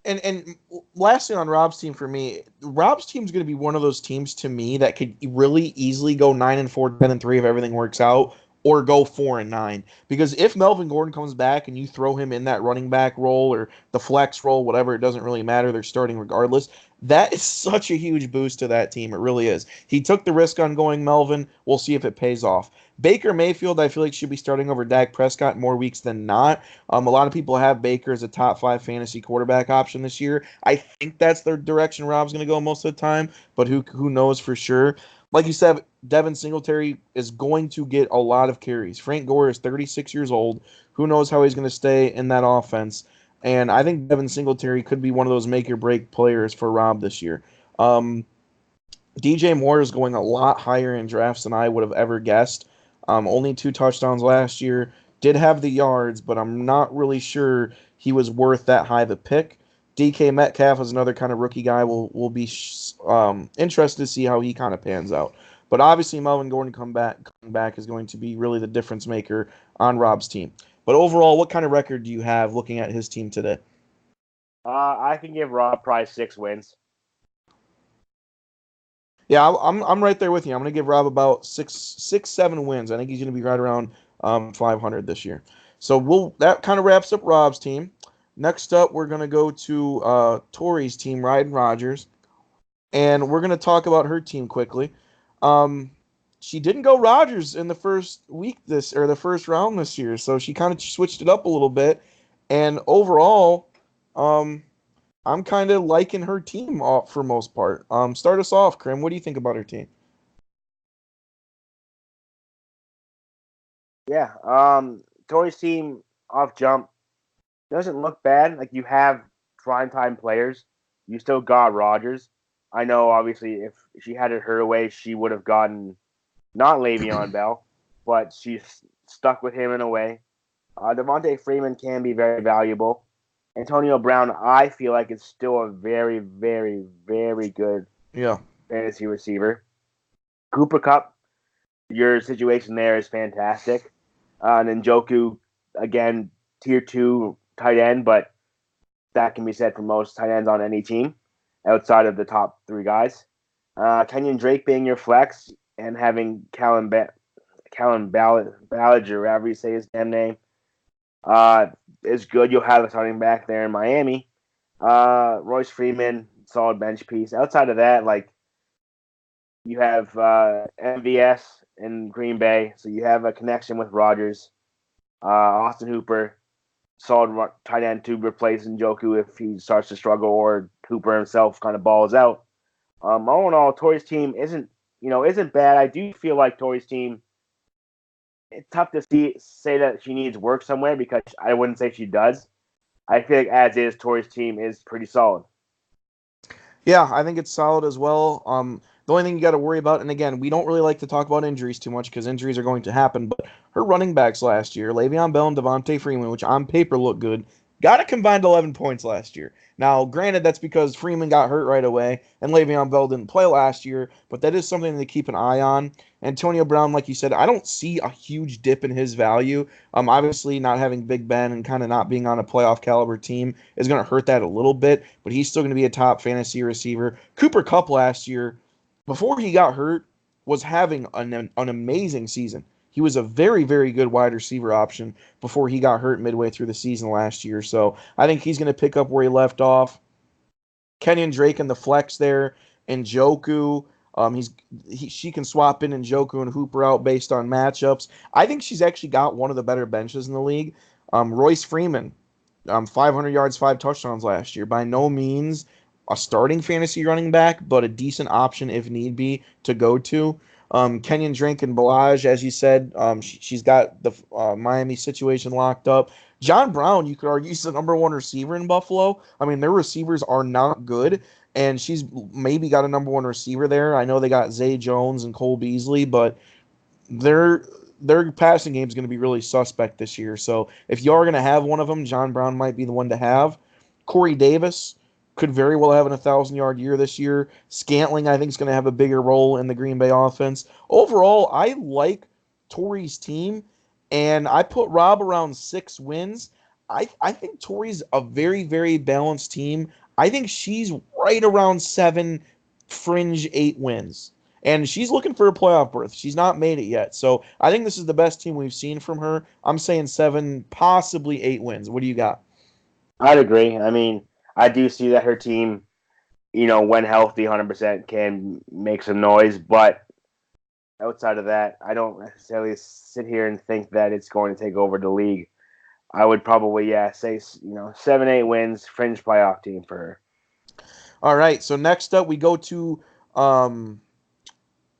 [SPEAKER 1] And lastly on Rob's team for me, Rob's team is going to be one of those teams to me that could really easily go 9-4, 10-3 if everything works out, or go 4-9. Because if Melvin Gordon comes back and you throw him in that running back role or the flex role, whatever, it doesn't really matter. They're starting regardless. That is such a huge boost to that team. It really is. He took the risk on going Melvin. We'll see if it pays off. Baker Mayfield, I feel like should be starting over Dak Prescott more weeks than not. A lot of people have Baker as a top 5 fantasy quarterback option this year. I think that's the direction Rob's going to go most of the time, but who knows for sure. Like you said, Devin Singletary is going to get a lot of carries. Frank Gore is 36 years old. Who knows how he's going to stay in that offense? And I think Devin Singletary could be one of those make or break players for Rob this year. DJ Moore is going a lot higher in drafts than I would have ever guessed. Only 2 touchdowns last year. Did have the yards, but I'm not really sure he was worth that high of a pick. DK Metcalf is another kind of rookie guy. We'll be interested to see how he kind of pans out. But obviously, Melvin Gordon coming back is going to be really the difference maker on Rob's team. But overall, what kind of record do you have looking at his team today?
[SPEAKER 2] I can give Rob probably 6 wins.
[SPEAKER 1] Yeah, I'm right there with you. I'm going to give Rob about 7 wins. I think he's going to be right around 500 this year. So that kind of wraps up Rob's team. Next up, we're going to go to Tori's team, Ryden Rogers, and we're going to talk about her team quickly. She didn't go Rogers in the first week the first round this year, so she kind of switched it up a little bit. And overall, um, I'm kind of liking her team for most part. Start us off, Krim. What do you think about her team?
[SPEAKER 2] Yeah. Tori's team off jump doesn't look bad. Like, you have prime time players. You still got Rogers. I know, obviously, if she had it her way, she would have gotten not Le'Veon Bell, but she's stuck with him in a way. Devontae Freeman can be very valuable. Antonio Brown, I feel like, is still a very, very, very good
[SPEAKER 1] Yeah.
[SPEAKER 2] fantasy receiver. Cooper Cup, your situation there is fantastic. And Njoku, again, tier 2 tight end, but that can be said for most tight ends on any team outside of the top 3 guys. Kenyon Drake being your flex and having Callum Ballage, or whatever you say his damn name, is good. You'll have a starting back there in Miami. Royce Freeman, solid bench piece. Outside of that, like, you have MVS in Green Bay, so you have a connection with Rodgers. Austin Hooper, solid tight end to replace Njoku if he starts to struggle or Hooper himself kind of balls out. All in all, Tori's team isn't bad. I do feel like Tori's team, it's tough to say that she needs work somewhere, because I wouldn't say she does. I feel like as is, Tori's team is pretty solid.
[SPEAKER 1] Yeah, I think it's solid as well. The only thing you got to worry about, and again, we don't really like to talk about injuries too much because injuries are going to happen, but her running backs last year, Le'Veon Bell and Devontae Freeman, which on paper look good, got a combined 11 points last year. Now, granted, that's because Freeman got hurt right away and Le'Veon Bell didn't play last year, but that is something to keep an eye on. Antonio Brown, like you said, I don't see a huge dip in his value. Obviously, not having Big Ben and kind of not being on a playoff caliber team is going to hurt that a little bit, but he's still going to be a top fantasy receiver. Cooper Kupp last year, before he got hurt, was having an amazing season. He was a very, very good wide receiver option before he got hurt midway through the season last year. So I think he's going to pick up where he left off. Kenyon Drake in the flex there, and Njoku. She can swap in Njoku and Hooper out based on matchups. I think she's actually got one of the better benches in the league. Royce Freeman, 500 yards, 5 touchdowns last year. By no means a starting fantasy running back, but a decent option if need be to go to. Kenyon Drake and Balaj, as you said, she's got the Miami situation locked up. John Brown, you could argue, is the number one receiver in Buffalo. I mean, their receivers are not good, and she's maybe got a number one receiver there. I know they got Zay Jones and Cole Beasley, but their their passing game is going to be really suspect this year. So if you are going to have one of them, John Brown might be the one to have. Corey Davis could very well have an 1,000-yard year this year. Scantling, I think, is going to have a bigger role in the Green Bay offense. Overall, I like Torrey's team, and I put Rob around 6 wins. I think Torrey's a very, very balanced team. I think she's right around 7, fringe 8 wins. And she's looking for a playoff berth. She's not made it yet. So I think this is the best team we've seen from her. I'm saying 7, possibly 8 wins. What do you got?
[SPEAKER 2] I'd agree. I mean, I do see that her team, when healthy, 100% can make some noise. But outside of that, I don't necessarily sit here and think that it's going to take over the league. I would probably, say, 7, 8 wins, fringe playoff team for her.
[SPEAKER 1] All right. So next up, we go to um,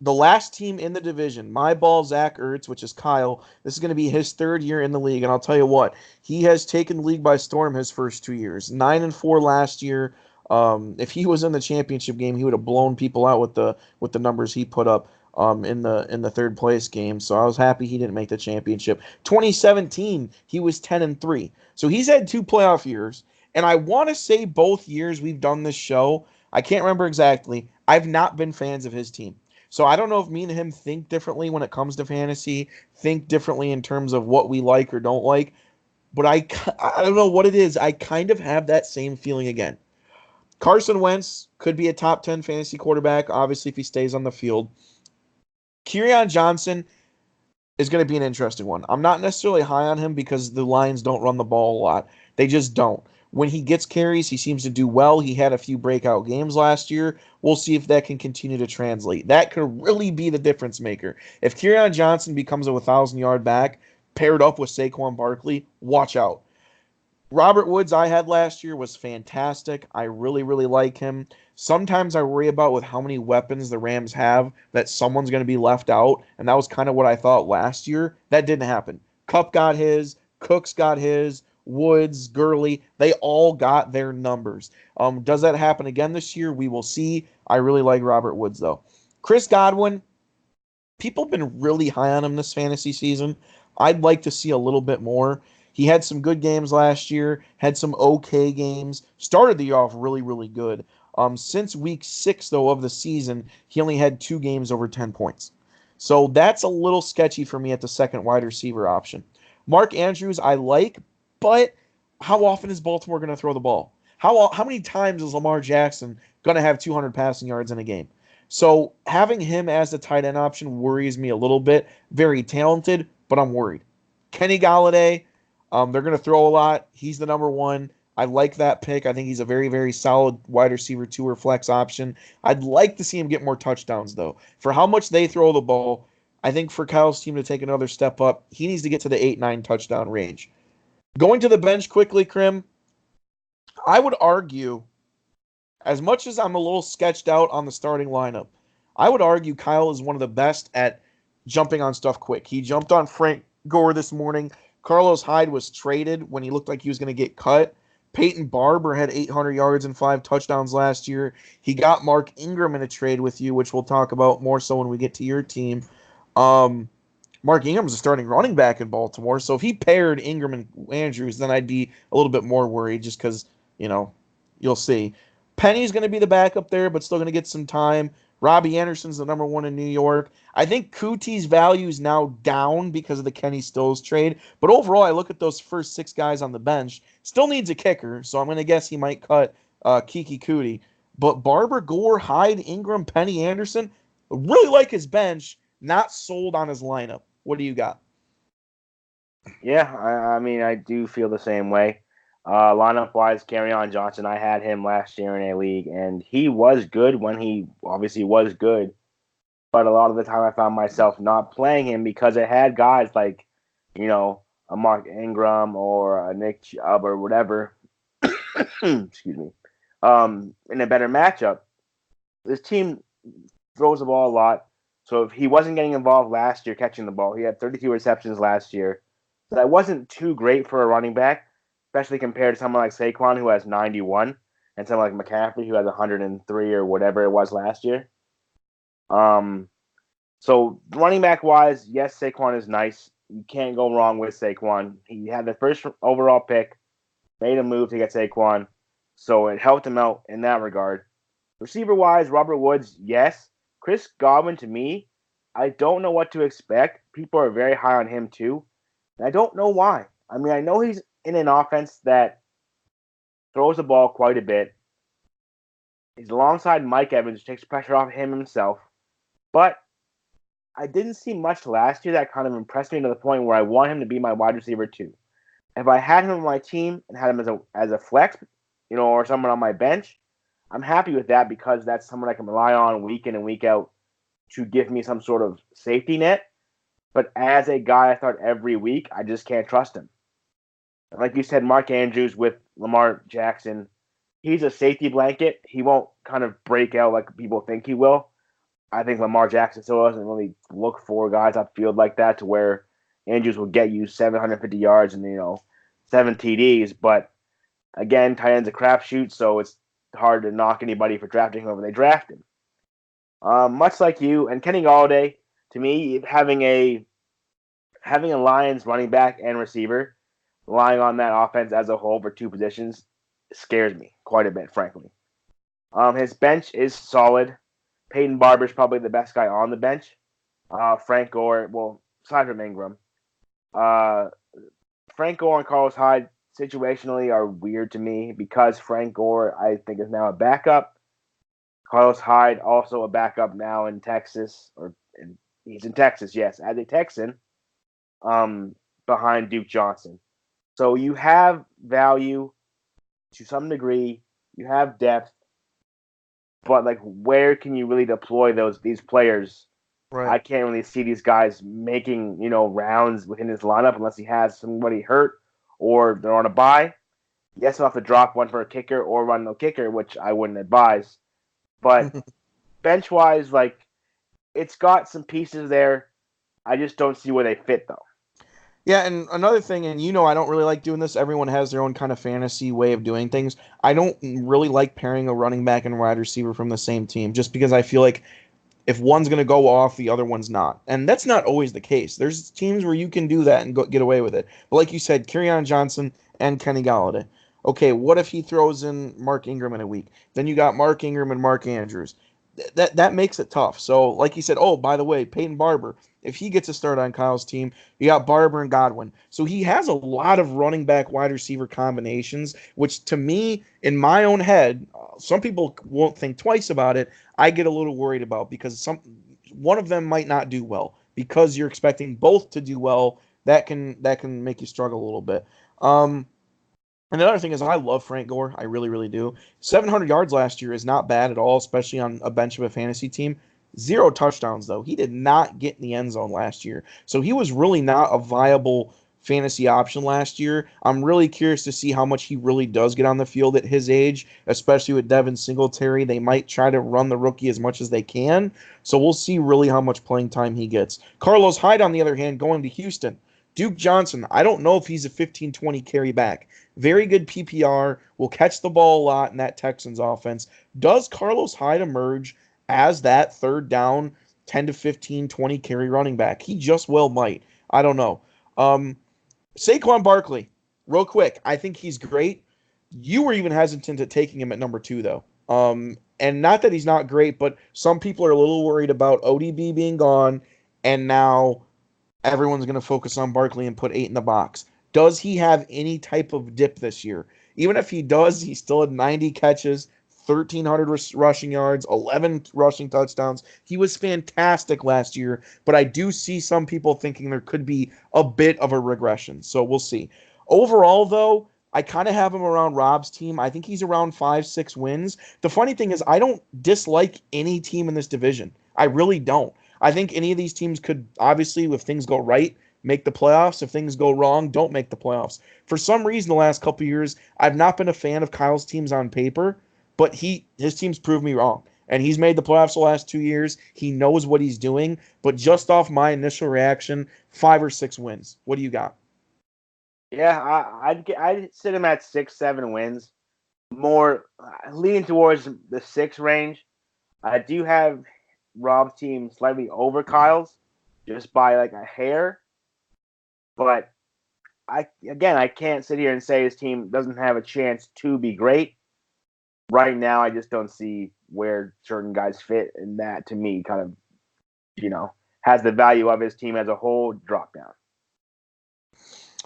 [SPEAKER 1] the last team in the division, my ball, Zach Ertz, which is Kyle. This is going to be his 3rd year in the league, and I'll tell you what, he has taken the league by storm his first 2 years. 9-4 last year. If he was in the championship game, he would have blown people out with the numbers he put up in the third place game. So I was happy he didn't make the championship. 2017, he was 10-3. So he's had 2 playoff years. And I want to say both years we've done this show, I can't remember exactly, I've not been fans of his team. So I don't know if me and him think differently when it comes to fantasy, think differently in terms of what we like or don't like, but I don't know what it is. I kind of have that same feeling again. Carson Wentz could be a top 10 fantasy quarterback, obviously, if he stays on the field. Kerryon Johnson is going to be an interesting one. I'm not necessarily high on him because the Lions don't run the ball a lot. They just don't. When he gets carries, he seems to do well. He had a few breakout games last year. We'll see if that can continue to translate. That could really be the difference maker. If Kerryon Johnson becomes a 1,000-yard back paired up with Saquon Barkley, watch out. Robert Woods I had last year was fantastic. I really, really like him. Sometimes I worry about with how many weapons the Rams have that someone's going to be left out, and that was kind of what I thought last year. That didn't happen. Kupp got his, Cooks got his, Woods, Gurley, they all got their numbers. Does that happen again this year? We will see. I really like Robert Woods though. Chris Godwin, people have been really high on him this fantasy season. I'd like to see a little bit more. He had some good games last year, had some okay games, started the year off really, really good. Since week 6, though, of the season, he only had 2 games over 10 points. So that's a little sketchy for me at the second wide receiver option. Mark Andrews, I like, but how often is Baltimore going to throw the ball? How many times is Lamar Jackson going to have 200 passing yards in a game? So having him as the tight end option worries me a little bit. Very talented, but I'm worried. Kenny Galladay, they're going to throw a lot. He's the number one. I like that pick. I think he's a very, very solid wide receiver 2 or flex option. I'd like to see him get more touchdowns, though. For how much they throw the ball, I think for Kyle's team to take another step up, he needs to get to the 8-9 touchdown range. Going to the bench quickly, Krim, I would argue, as much as I'm a little sketched out on the starting lineup, I would argue Kyle is one of the best at jumping on stuff quick. He jumped on Frank Gore this morning. Carlos Hyde was traded when he looked like he was going to get cut. Peyton Barber had 800 yards and 5 touchdowns last year. He got Mark Ingram in a trade with you, which we'll talk about more so when we get to your team. Mark Ingram's a starting running back in Baltimore, so if he paired Ingram and Andrews, then I'd be a little bit more worried just because, you know, you'll see. Penny's going to be the backup there, but still going to get some time. Robbie Anderson's the number one in New York. I think Cootie's value is now down because of the Kenny Stills trade. But overall, I look at those first 6 guys on the bench. Still needs a kicker, so I'm going to guess he might cut Kiki Cootie. But Barber, Gore, Hyde, Ingram, Penny, Anderson, really like his bench. Not sold on his lineup. What do you got?
[SPEAKER 2] Yeah, I mean, I do feel the same way. Lineup wise, Kerryon Johnson, I had him last year in a league, and he was good when he obviously was good. But a lot of the time, I found myself not playing him because it had guys like, a Mark Ingram or a Nick Chubb or whatever. Excuse me. In a better matchup, this team throws the ball a lot. So if he wasn't getting involved last year catching the ball, he had 32 receptions last year. So that wasn't too great for a running back, especially compared to someone like Saquon who has 91 and someone like McCaffrey who has 103 or whatever it was last year. So running back wise, yes, Saquon is nice. You can't go wrong with Saquon. He had the first overall pick, made a move to get Saquon, so it helped him out in that regard. Receiver wise, Robert Woods, yes. Chris Godwin, to me, I don't know what to expect. People are very high on him too, and I don't know why. I mean, I know he's in an offense that throws the ball quite a bit. He's alongside Mike Evans, which takes pressure off him himself. But I didn't see much last year that kind of impressed me to the point where I want him to be my wide receiver too. If I had him on my team and had him as a flex, or someone on my bench, I'm happy with that because that's someone I can rely on week in and week out to give me some sort of safety net. But as a guy I start every week, I just can't trust him. Like you said, Mark Andrews with Lamar Jackson, he's a safety blanket. He won't kind of break out like people think he will. I think Lamar Jackson still doesn't really look for guys upfield like that to where Andrews will get you 750 yards and 7 TDs. But again, tight end's a crapshoot, so it's hard to knock anybody for drafting whoever they drafted. Much like you and Kenny Galladay, to me, having a Lions running back and receiver, relying on that offense as a whole for 2 positions, scares me quite a bit, frankly. His bench is solid. Peyton Barber's probably the best guy on the bench. Frank Gore, well, aside from Ingram, uh, Frank Gore and Carlos Hyde situationally are weird to me because Frank Gore, I think, is now a backup. Carlos Hyde also a backup now in Texas, he's in Texas, yes, as a Texan, um, behind Duke Johnson. So you have value to some degree. You have depth, but like, where can you really deploy these players?
[SPEAKER 1] Right.
[SPEAKER 2] I can't really see these guys making rounds within his lineup unless he has somebody hurt or they're on a bye. Yes, he'll have to drop one for a kicker or run no kicker, which I wouldn't advise. But bench wise, like, it's got some pieces there. I just don't see where they fit though.
[SPEAKER 1] Yeah, and another thing, and I don't really like doing this. Everyone has their own kind of fantasy way of doing things. I don't really like pairing a running back and wide receiver from the same team, just because I feel like if one's going to go off, the other one's not. And that's not always the case. There's teams where you can do that and get away with it. But like you said, Kerryon Johnson and Kenny Galladay. Okay, what if he throws in Mark Ingram in a week? Then you got Mark Ingram and Mark Andrews. That makes it tough. So, like you said, oh, by the way, Peyton Barber, if he gets a start on Kyle's team, you got Barber and Godwin. So he has a lot of running back wide receiver combinations, which to me, in my own head, some people won't think twice about it. I get a little worried about because one of them might not do well because you're expecting both to do well. That can make you struggle a little bit. And the other thing is, I love Frank Gore. I really, really do. 700 yards last year is not bad at all, especially on a bench of a fantasy team. Zero touchdowns, though. He did not get in the end zone last year. So he was really not a viable fantasy option last year. I'm really curious to see how much he really does get on the field at his age, especially with Devin Singletary. They might try to run the rookie as much as they can. So we'll see really how much playing time he gets. Carlos Hyde, on the other hand, going to Houston. Duke Johnson, I don't know if he's a 15-20 carry back. Very good PPR, will catch the ball a lot in that Texans offense. Does Carlos Hyde emerge as that third down 10 to 15, 20 carry running back? He just well might. I don't know. Saquon Barkley, real quick. I think he's great. You were even hesitant at taking him at number 2, though. And not that he's not great, but some people are a little worried about ODB being gone, and now everyone's going to focus on Barkley and put 8 in the box. Does he have any type of dip this year? Even if he does, he still had 90 catches, 1,300 rushing yards, 11 rushing touchdowns. He was fantastic last year, but I do see some people thinking there could be a bit of a regression. So we'll see. Overall, though, I kind of have him around Rob's team. I think he's around 5-6 wins. The funny thing is, I don't dislike any team in this division. I really don't. I think any of these teams could, obviously, if things go right, make the playoffs. If things go wrong, don't make the playoffs. For some reason, the last couple of years, I've not been a fan of Kyle's teams on paper, but his teams prove me wrong. And he's made the playoffs the last 2 years. He knows what he's doing. But just off my initial reaction, 5 or 6 wins. What do you got?
[SPEAKER 2] Yeah, I'd sit him at 6, 7 wins, more leaning towards the 6 range. I do have Rob's team slightly over Kyle's, just by like a hair. But I can't sit here and say his team doesn't have a chance to be great. Right now, I just don't see where certain guys fit, and that to me kind of, has the value of his team as a whole drop down.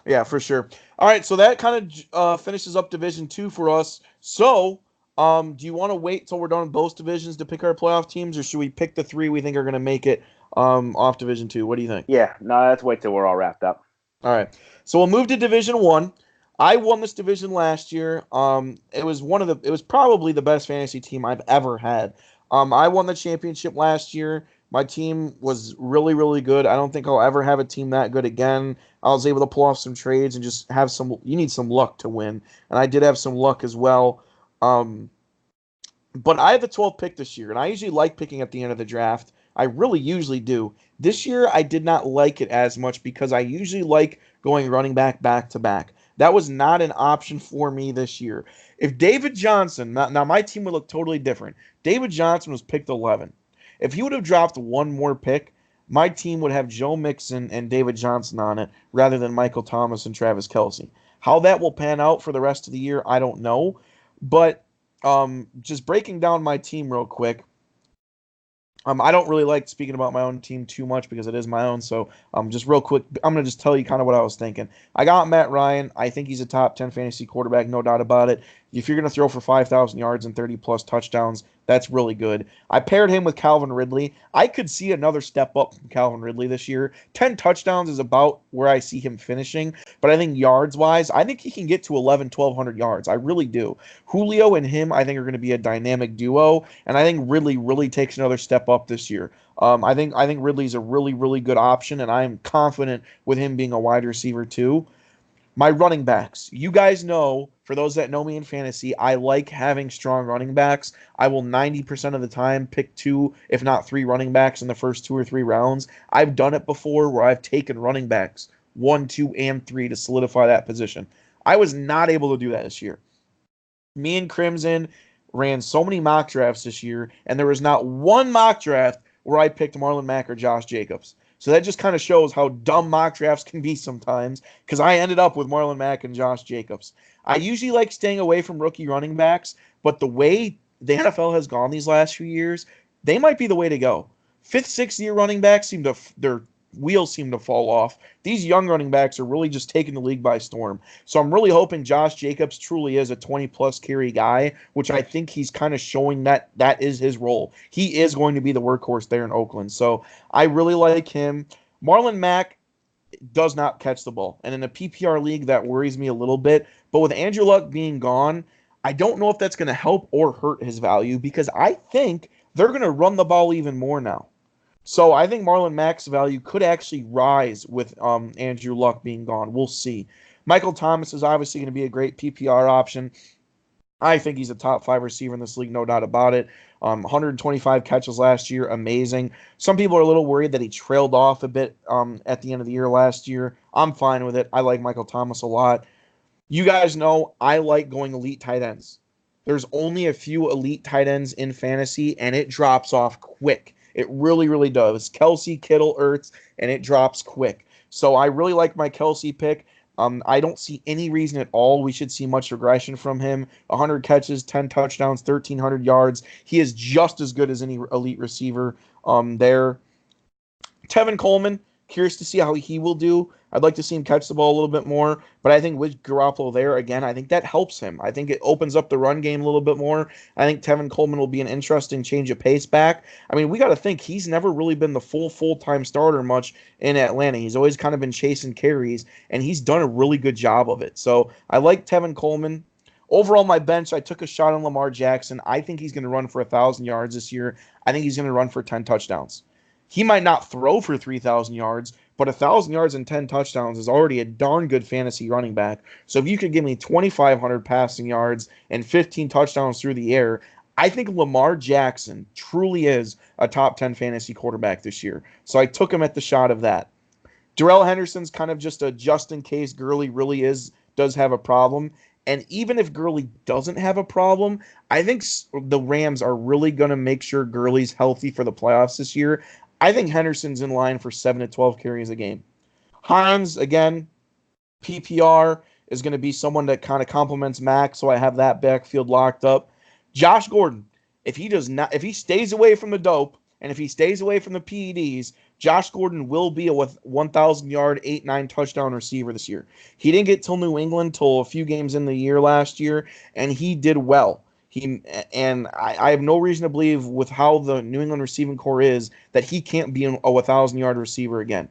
[SPEAKER 1] Yeah, for sure. All right, so that kind of finishes up Division 2 for us. So, do you want to wait till we're done with both divisions to pick our playoff teams, or should we pick the 3 we think are going to make it off Division 2? What do you think?
[SPEAKER 2] Yeah, no, let's wait till we're all wrapped up.
[SPEAKER 1] All right. So we'll move to Division 1. I won this division last year. It was probably the best fantasy team I've ever had. I won the championship last year. My team was really, really good. I don't think I'll ever have a team that good again. I was able to pull off some trades and just have you need some luck to win. And I did have some luck as well. But I have the 12th pick this year, and I usually like picking at the end of the draft. I really usually do. This year, I did not like it as much because I usually like going running back to back. That was not an option for me this year. If David Johnson, now my team would look totally different. David Johnson was picked 11. If he would have dropped one more pick, my team would have Joe Mixon and David Johnson on it rather than Michael Thomas and Travis Kelce. How that will pan out for the rest of the year, I don't know. But just breaking down my team real quick. I don't really like speaking about my own team too much because it is my own. So, just real quick, I'm gonna just tell you kind of what I was thinking. I got Matt Ryan. I think he's a top 10 fantasy quarterback, no doubt about it. If you're gonna throw for 5,000 yards and 30 plus touchdowns, that's really good. I paired him with Calvin Ridley. I could see another step up from Calvin Ridley this year. 10 touchdowns is about where I see him finishing, but I think yards wise, I think he can get to 11, 1,200 yards. I really do. Julio and him, I think, are going to be a dynamic duo, and I think Ridley really takes another step up this year. I think Ridley's a really really good option, and I am confident with him being a wide receiver too. My running backs, you guys know, for those that know me in fantasy, I like having strong running backs. I will 90% of the time pick two, if not three running backs in the first 2 or 3 rounds. I've done it before where I've taken running backs 1, 2, and 3 to solidify that position. I was not able to do that this year. Me and Crimson ran so many mock drafts this year, and there was not one mock draft where I picked Marlon Mack or Josh Jacobs. So that just kind of shows how dumb mock drafts can be sometimes, because I ended up with Marlon Mack and Josh Jacobs. I usually like staying away from rookie running backs, but the way the NFL has gone these last few years, they might be the way to go. Fifth, sixth year running backs their wheels seem to fall off. These young running backs are really just taking the league by storm. So I'm really hoping Josh Jacobs truly is a 20 plus carry guy, which I think he's kind of showing that that is his role. He is going to be the workhorse there in Oakland. So I really like him. Marlon Mack does not catch the ball. And in a PPR league, that worries me a little bit. But with Andrew Luck being gone, I don't know if that's going to help or hurt his value because I think they're going to run the ball even more now. So I think Marlon Mack's value could actually rise with Andrew Luck being gone. We'll see. Michael Thomas is obviously going to be a great PPR option. I think he's a top five receiver in this league, no doubt about it. 125 catches last year, amazing. Some people are a little worried that he trailed off a bit at the end of the year last year. I'm fine with it. I like Michael Thomas a lot. You guys know I like going elite tight ends. There's only a few elite tight ends in fantasy, and it drops off quick. It really, really does. Kelsey, Kittle, Ertz, and it drops quick. So I really like my Kelsey pick. I don't see any reason at all we should see much regression from him. 100 catches, 10 touchdowns, 1,300 yards. He is just as good as any elite receiver there. Tevin Coleman, curious to see how he will do. I'd like to see him catch the ball a little bit more, but I think with Garoppolo there again, I think that helps him. I think it opens up the run game a little bit more. I think Tevin Coleman will be an interesting change of pace back. I mean, we got to think he's never really been the full-time starter much in Atlanta. He's always kind of been chasing carries, and he's done a really good job of it. So I like Tevin Coleman. Overall, my bench, I took a shot on Lamar Jackson. I think he's going to run for 1,000 yards this year. I think he's going to run for 10 touchdowns. He might not throw for 3,000 yards, but 1,000 yards and 10 touchdowns is already a darn good fantasy running back. So if you could give me 2,500 passing yards and 15 touchdowns through the air, I think Lamar Jackson truly is a top 10 fantasy quarterback this year. So I took him at the shot of that. Darrell Henderson's kind of just a just in case Gurley really does have a problem. And even if Gurley doesn't have a problem, I think the Rams are really going to make sure Gurley's healthy for the playoffs this year. I think Henderson's in line for 7 to 12 carries a game. Hines, again, PPR is going to be someone that kind of complements Mac, so I have that backfield locked up. Josh Gordon, if he stays away from the dope and if he stays away from the PEDs, Josh Gordon will be a 1,000 yard, 8-9 touchdown receiver this year. He didn't get till New England till a few games in the year last year, and he did well. I have no reason to believe with how the New England receiving core is that he can't be a 1,000 yard receiver again.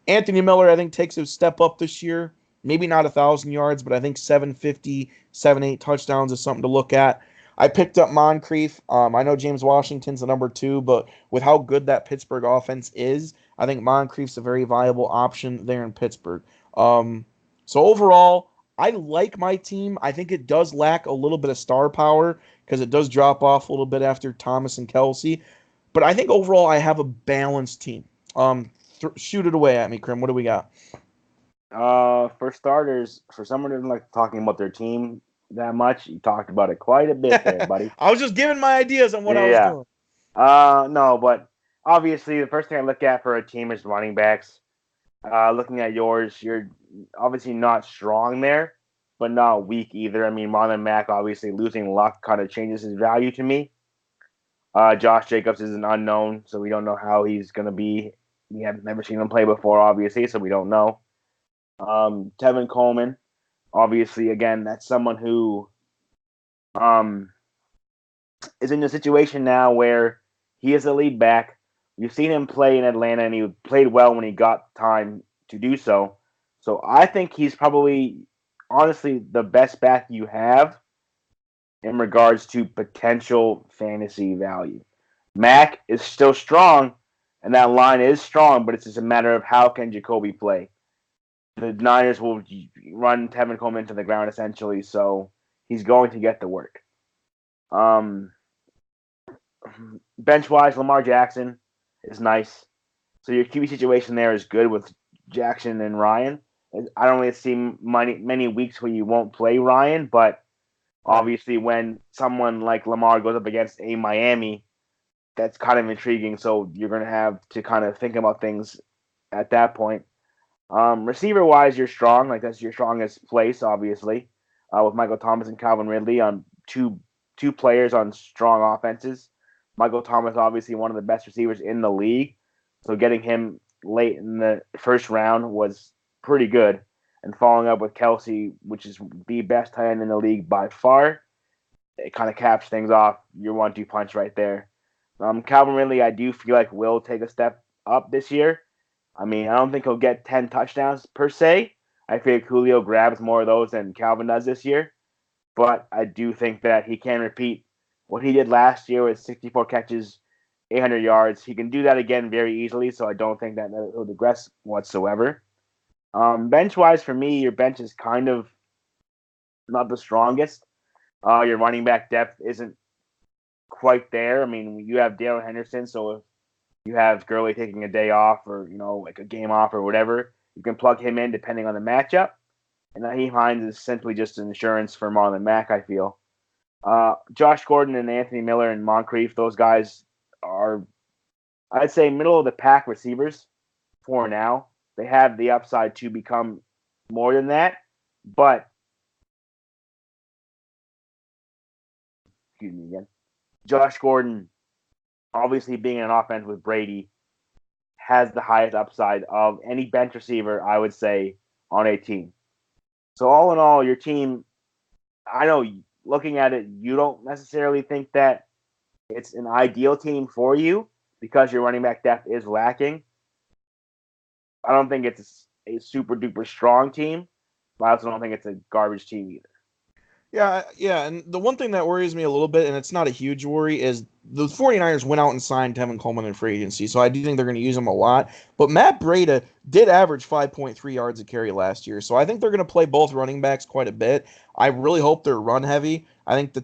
[SPEAKER 1] Anthony Miller, I think, takes a step up this year. Maybe not 1,000 yards, but I think 750, 7-8 touchdowns is something to look at. I picked up Moncrief. I know James Washington's the number two, but with how good that Pittsburgh offense is, I think Moncrief's a very viable option there in Pittsburgh. So overall, I like my team. I think it does lack a little bit of star power because it does drop off a little bit after Thomas and Kelsey. But I think overall, I have a balanced team. Shoot it away at me, Krim. What do we got?
[SPEAKER 2] For starters, for someone who doesn't like talking about their team that much, you talked about it quite a bit there, buddy.
[SPEAKER 1] I was just giving my ideas on what I was
[SPEAKER 2] Yeah.
[SPEAKER 1] doing.
[SPEAKER 2] No, but obviously the first thing I look at for a team is running backs. Looking at yours, you're obviously not strong there. but not weak either. I mean, Marlon Mack obviously losing luck kind of changes his value to me. Josh Jacobs is an unknown, so we don't know how he's going to be. We have never seen him play before, obviously, so we don't know. Tevin Coleman, obviously, again, that's someone who um, is in a situation now where he is the lead back. You've seen him play in Atlanta, and he played well when he got time to do so. So I think he's probably, honestly, the best back you have in regards to potential fantasy value. Mac is still strong, and that line is strong, but it's just a matter of how can Jacoby play. The Niners will run Tevin Coleman into the ground essentially, so he's going to get the work. Um, bench wise, Lamar Jackson is nice. So your QB situation there is good with Jackson and Ryan. I don't really see many weeks where you won't play Ryan, but obviously when someone like Lamar goes up against a Miami, that's kind of intriguing. So you're going to have to kind of think about things at that point. Receiver wise, you're strong. Like that's your strongest place, obviously, with Michael Thomas and Calvin Ridley on two players on strong offenses. Michael Thomas, obviously one of the best receivers in the league, so getting him late in the first round was pretty good. And following up with Kelsey, which is the best tight end in the league by far, it kind of caps things off. Your 1-2 punch right there. Calvin Ridley, I do feel like will take a step up this year. I mean, I don't think he'll get 10 touchdowns per se. I feel like Julio grabs more of those than Calvin does this year. But I do think that he can repeat what he did last year with 64 catches, 800 yards. He can do that again very easily, so I don't think that he'll digress whatsoever. Bench wise, for me, your bench is kind of not the strongest. Your running back depth isn't quite there. I mean, you have Darrell Henderson, so if you have Gurley taking a day off or, like a game off or whatever, you can plug him in depending on the matchup. And Naheem Hines is simply just an insurance for Marlon Mack, I feel. Josh Gordon and Anthony Miller and Moncrief, those guys are, I'd say, middle of the pack receivers for now. They have the upside to become more than that, but excuse me again. Josh Gordon, obviously being in an offense with Brady, has the highest upside of any bench receiver, I would say, on a team. So all in all, your team, I know looking at it, you don't necessarily think that it's an ideal team for you because your running back depth is lacking. I don't think it's a super duper strong team, but I also don't think it's a garbage team either.
[SPEAKER 1] Yeah, and the one thing that worries me a little bit, and it's not a huge worry, is the 49ers went out and signed Tevin Coleman in free agency, so I do think they're going to use him a lot. But Matt Breida did average 5.3 yards a carry last year, so I think they're going to play both running backs quite a bit. I really hope they're run heavy. I think the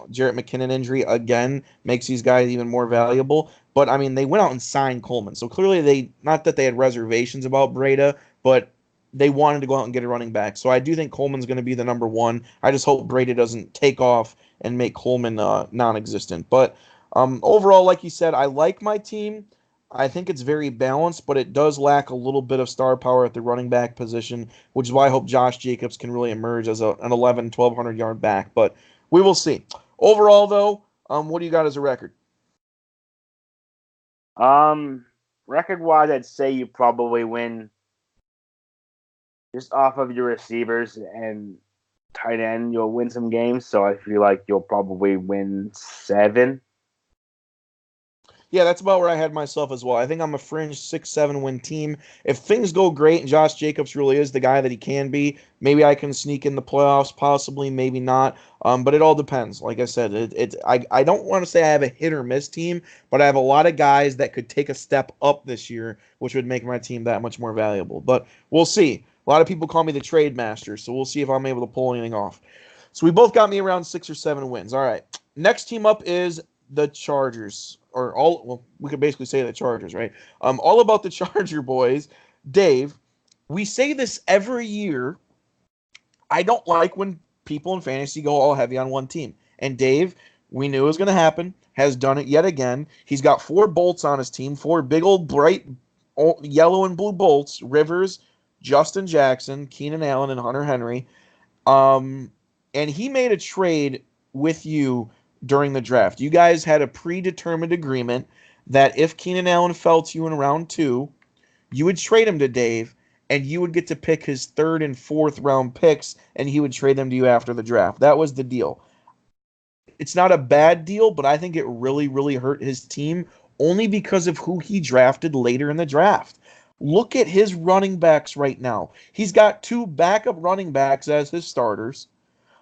[SPEAKER 1] Jarrett McKinnon injury again makes these guys even more valuable. But I mean, they went out and signed Coleman, so clearly not that they had reservations about Breida, but they wanted to go out and get a running back. So I do think Coleman's going to be the number one. I just hope Brady doesn't take off and make Coleman non-existent. But overall, like you said, I like my team. I think it's very balanced, but it does lack a little bit of star power at the running back position, which is why I hope Josh Jacobs can really emerge as an 11, 1,200 yard back. But we will see. Overall, though, what do you got as a record?
[SPEAKER 2] Record wise, I'd say you probably win just off of your receivers and tight end. You'll win some games, so I feel like you'll probably win 7.
[SPEAKER 1] Yeah, that's about where I had myself as well. I think I'm a fringe 6-7 win team. If things go great and Josh Jacobs really is the guy that he can be, maybe I can sneak in the playoffs, possibly, maybe not. But it all depends. Like I said, I don't want to say I have a hit or miss team, but I have a lot of guys that could take a step up this year, which would make my team that much more valuable. But we'll see. A lot of people call me the trade master, so we'll see if I'm able to pull anything off. So we both got me around 6 or 7 wins. All right. Next team up is the Chargers, or all. Well, we could basically say the Chargers, right? All about the Charger boys. Dave, we say this every year. I don't like when people in fantasy go all heavy on one team. And Dave, we knew it was going to happen. Has done it yet again. He's got 4 bolts on his team, 4 big old bright yellow and blue bolts. Rivers, Justin Jackson, Keenan Allen, and Hunter Henry. Um, and he made a trade with you during the draft. You guys had a predetermined agreement that if Keenan Allen fell to you in round two, you would trade him to Dave, and you would get to pick his third and fourth round picks, and he would trade them to you after the draft. That was the deal. It's not a bad deal, but I think it really, really hurt his team only because of who he drafted later in the draft. Look at his running backs right now. He's got two backup running backs as his starters.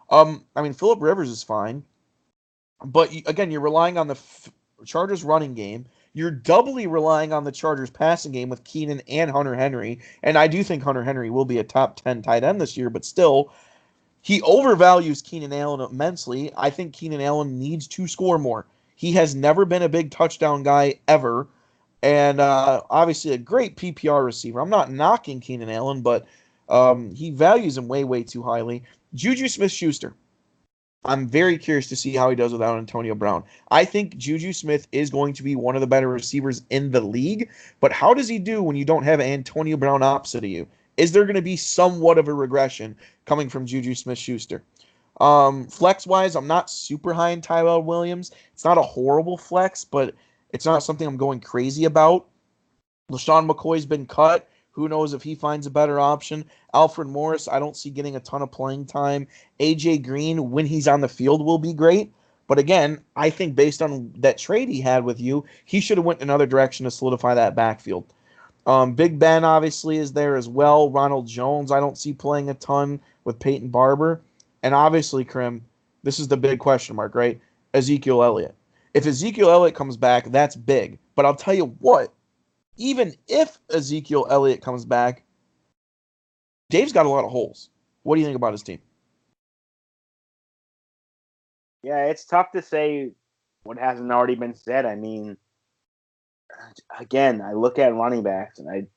[SPEAKER 1] I mean, Philip Rivers is fine, but again, you're relying on the Chargers running game. You're doubly relying on the Chargers passing game with Keenan and Hunter Henry. And I do think Hunter Henry will be a top 10 tight end this year, but still, he overvalues Keenan Allen immensely. I think Keenan Allen needs to score more. He has never been a big touchdown guy ever. And obviously a great PPR receiver. I'm not knocking Keenan Allen, but he values him way, way too highly. Juju Smith-Schuster. I'm very curious to see how he does without Antonio Brown. I think Juju Smith is going to be one of the better receivers in the league, but how does he do when you don't have Antonio Brown opposite of you? Is there going to be somewhat of a regression coming from Juju Smith-Schuster? Flex wise, I'm not super high in Tyrell Williams. It's not a horrible flex, but it's not something I'm going crazy about. LaShawn McCoy's been cut. Who knows if he finds a better option? Alfred Morris, I don't see getting a ton of playing time. AJ Green, when he's on the field, will be great. But again, I think based on that trade he had with you, he should have went another direction to solidify that backfield. Big Ben obviously is there as well. Ronald Jones, I don't see playing a ton with Peyton Barber. And obviously, Krim, this is the big question mark, right? Ezekiel Elliott. If Ezekiel Elliott comes back, that's big. But I'll tell you what, even if Ezekiel Elliott comes back, Dave's got a lot of holes. What do you think about his team?
[SPEAKER 2] Yeah, it's tough to say what hasn't already been said. I mean, again, I look at running backs, and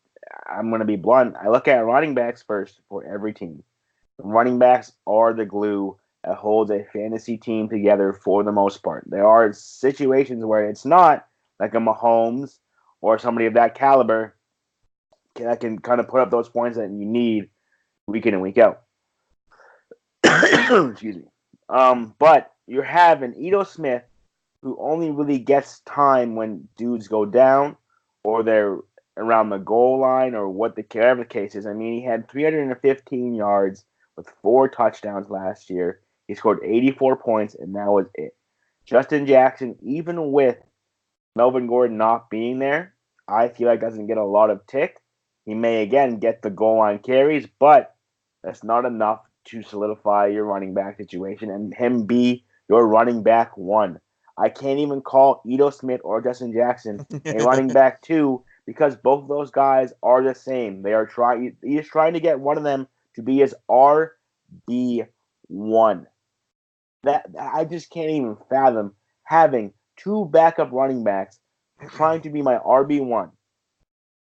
[SPEAKER 2] I'm going to be blunt. I look at running backs first for every team. Running backs are the glue that holds a fantasy team together for the most part. There are situations where it's not, like a Mahomes or somebody of that caliber that can kind of put up those points that you need week in and week out. Excuse me. But you have an Ito Smith who only really gets time when dudes go down or they're around the goal line or whatever the case is. I mean, he had 315 yards with 4 touchdowns last year. He scored 84 points, and that was it. Justin Jackson, even with Melvin Gordon not being there, I feel like doesn't get a lot of tick. He may again get the goal line carries, but that's not enough to solidify your running back situation and him be your running back one. I can't even call Ito Smith or Justin Jackson a running back two because both of those guys are the same. They are he's trying to get one of them to be his RB1. That I just can't even fathom having two backup running backs trying to be my RB1.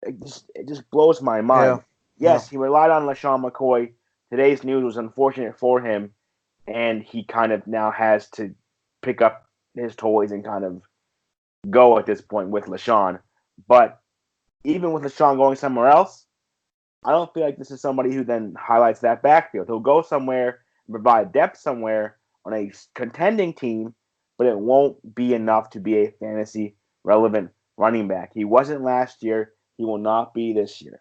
[SPEAKER 2] It just blows my
[SPEAKER 1] Yeah.
[SPEAKER 2] mind.
[SPEAKER 1] Yeah.
[SPEAKER 2] Yes, he relied on LaShawn McCoy. Today's news was unfortunate for him, and he kind of now has to pick up his toys and kind of go at this point with LaShawn. But even with LaShawn going somewhere else, I don't feel like this is somebody who then highlights that backfield. He'll go somewhere and provide depth somewhere on a contending team, but it won't be enough to be a fantasy relevant running back. He wasn't last year. He will not be this year.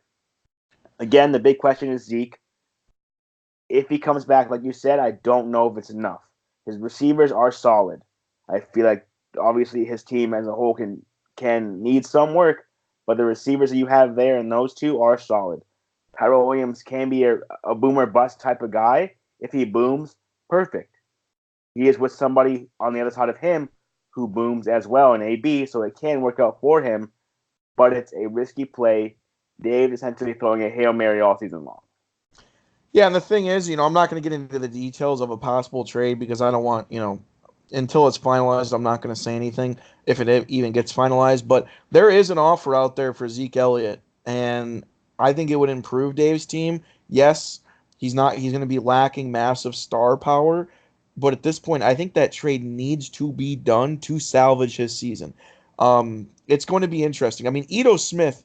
[SPEAKER 2] Again, the big question is Zeke. If he comes back, like you said, I don't know if it's enough. His receivers are solid. I feel like obviously his team as a whole can need some work, but the receivers that you have there and those two are solid. Tyrell Williams can be a boomer bust type of guy. If he booms, perfect. He is with somebody on the other side of him who booms as well in AB, so it can work out for him, but it's a risky play. Dave essentially throwing a Hail Mary all season long.
[SPEAKER 1] Yeah, and the thing is, I'm not going to get into the details of a possible trade because I don't want, until it's finalized, I'm not going to say anything if it even gets finalized. But there is an offer out there for Zeke Elliott, and I think it would improve Dave's team. Yes, he's going to be lacking massive star power, but at this point, I think that trade needs to be done to salvage his season. It's going to be interesting. I mean, Ito Smith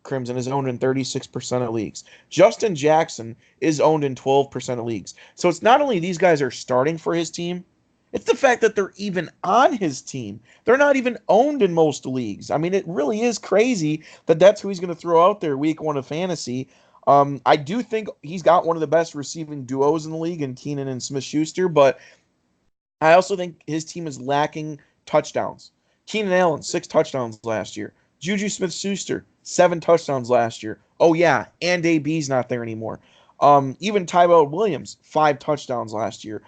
[SPEAKER 1] Crimson is owned in 36% of leagues. Justin Jackson is owned in 12% of leagues. So it's not only these guys are starting for his team, it's the fact that they're even on his team. They're not even owned in most leagues. I mean, it really is crazy that that's who he's going to throw out there week one of fantasy. I do think he's got one of the best receiving duos in the league in Keenan and Smith Schuster, but I also think his team is lacking touchdowns. Keenan Allen, 6 touchdowns last year. Juju Smith Schuster, 7 touchdowns last year. Oh, yeah, and AB's not there anymore. Even Tyrell Williams, 5 touchdowns last year.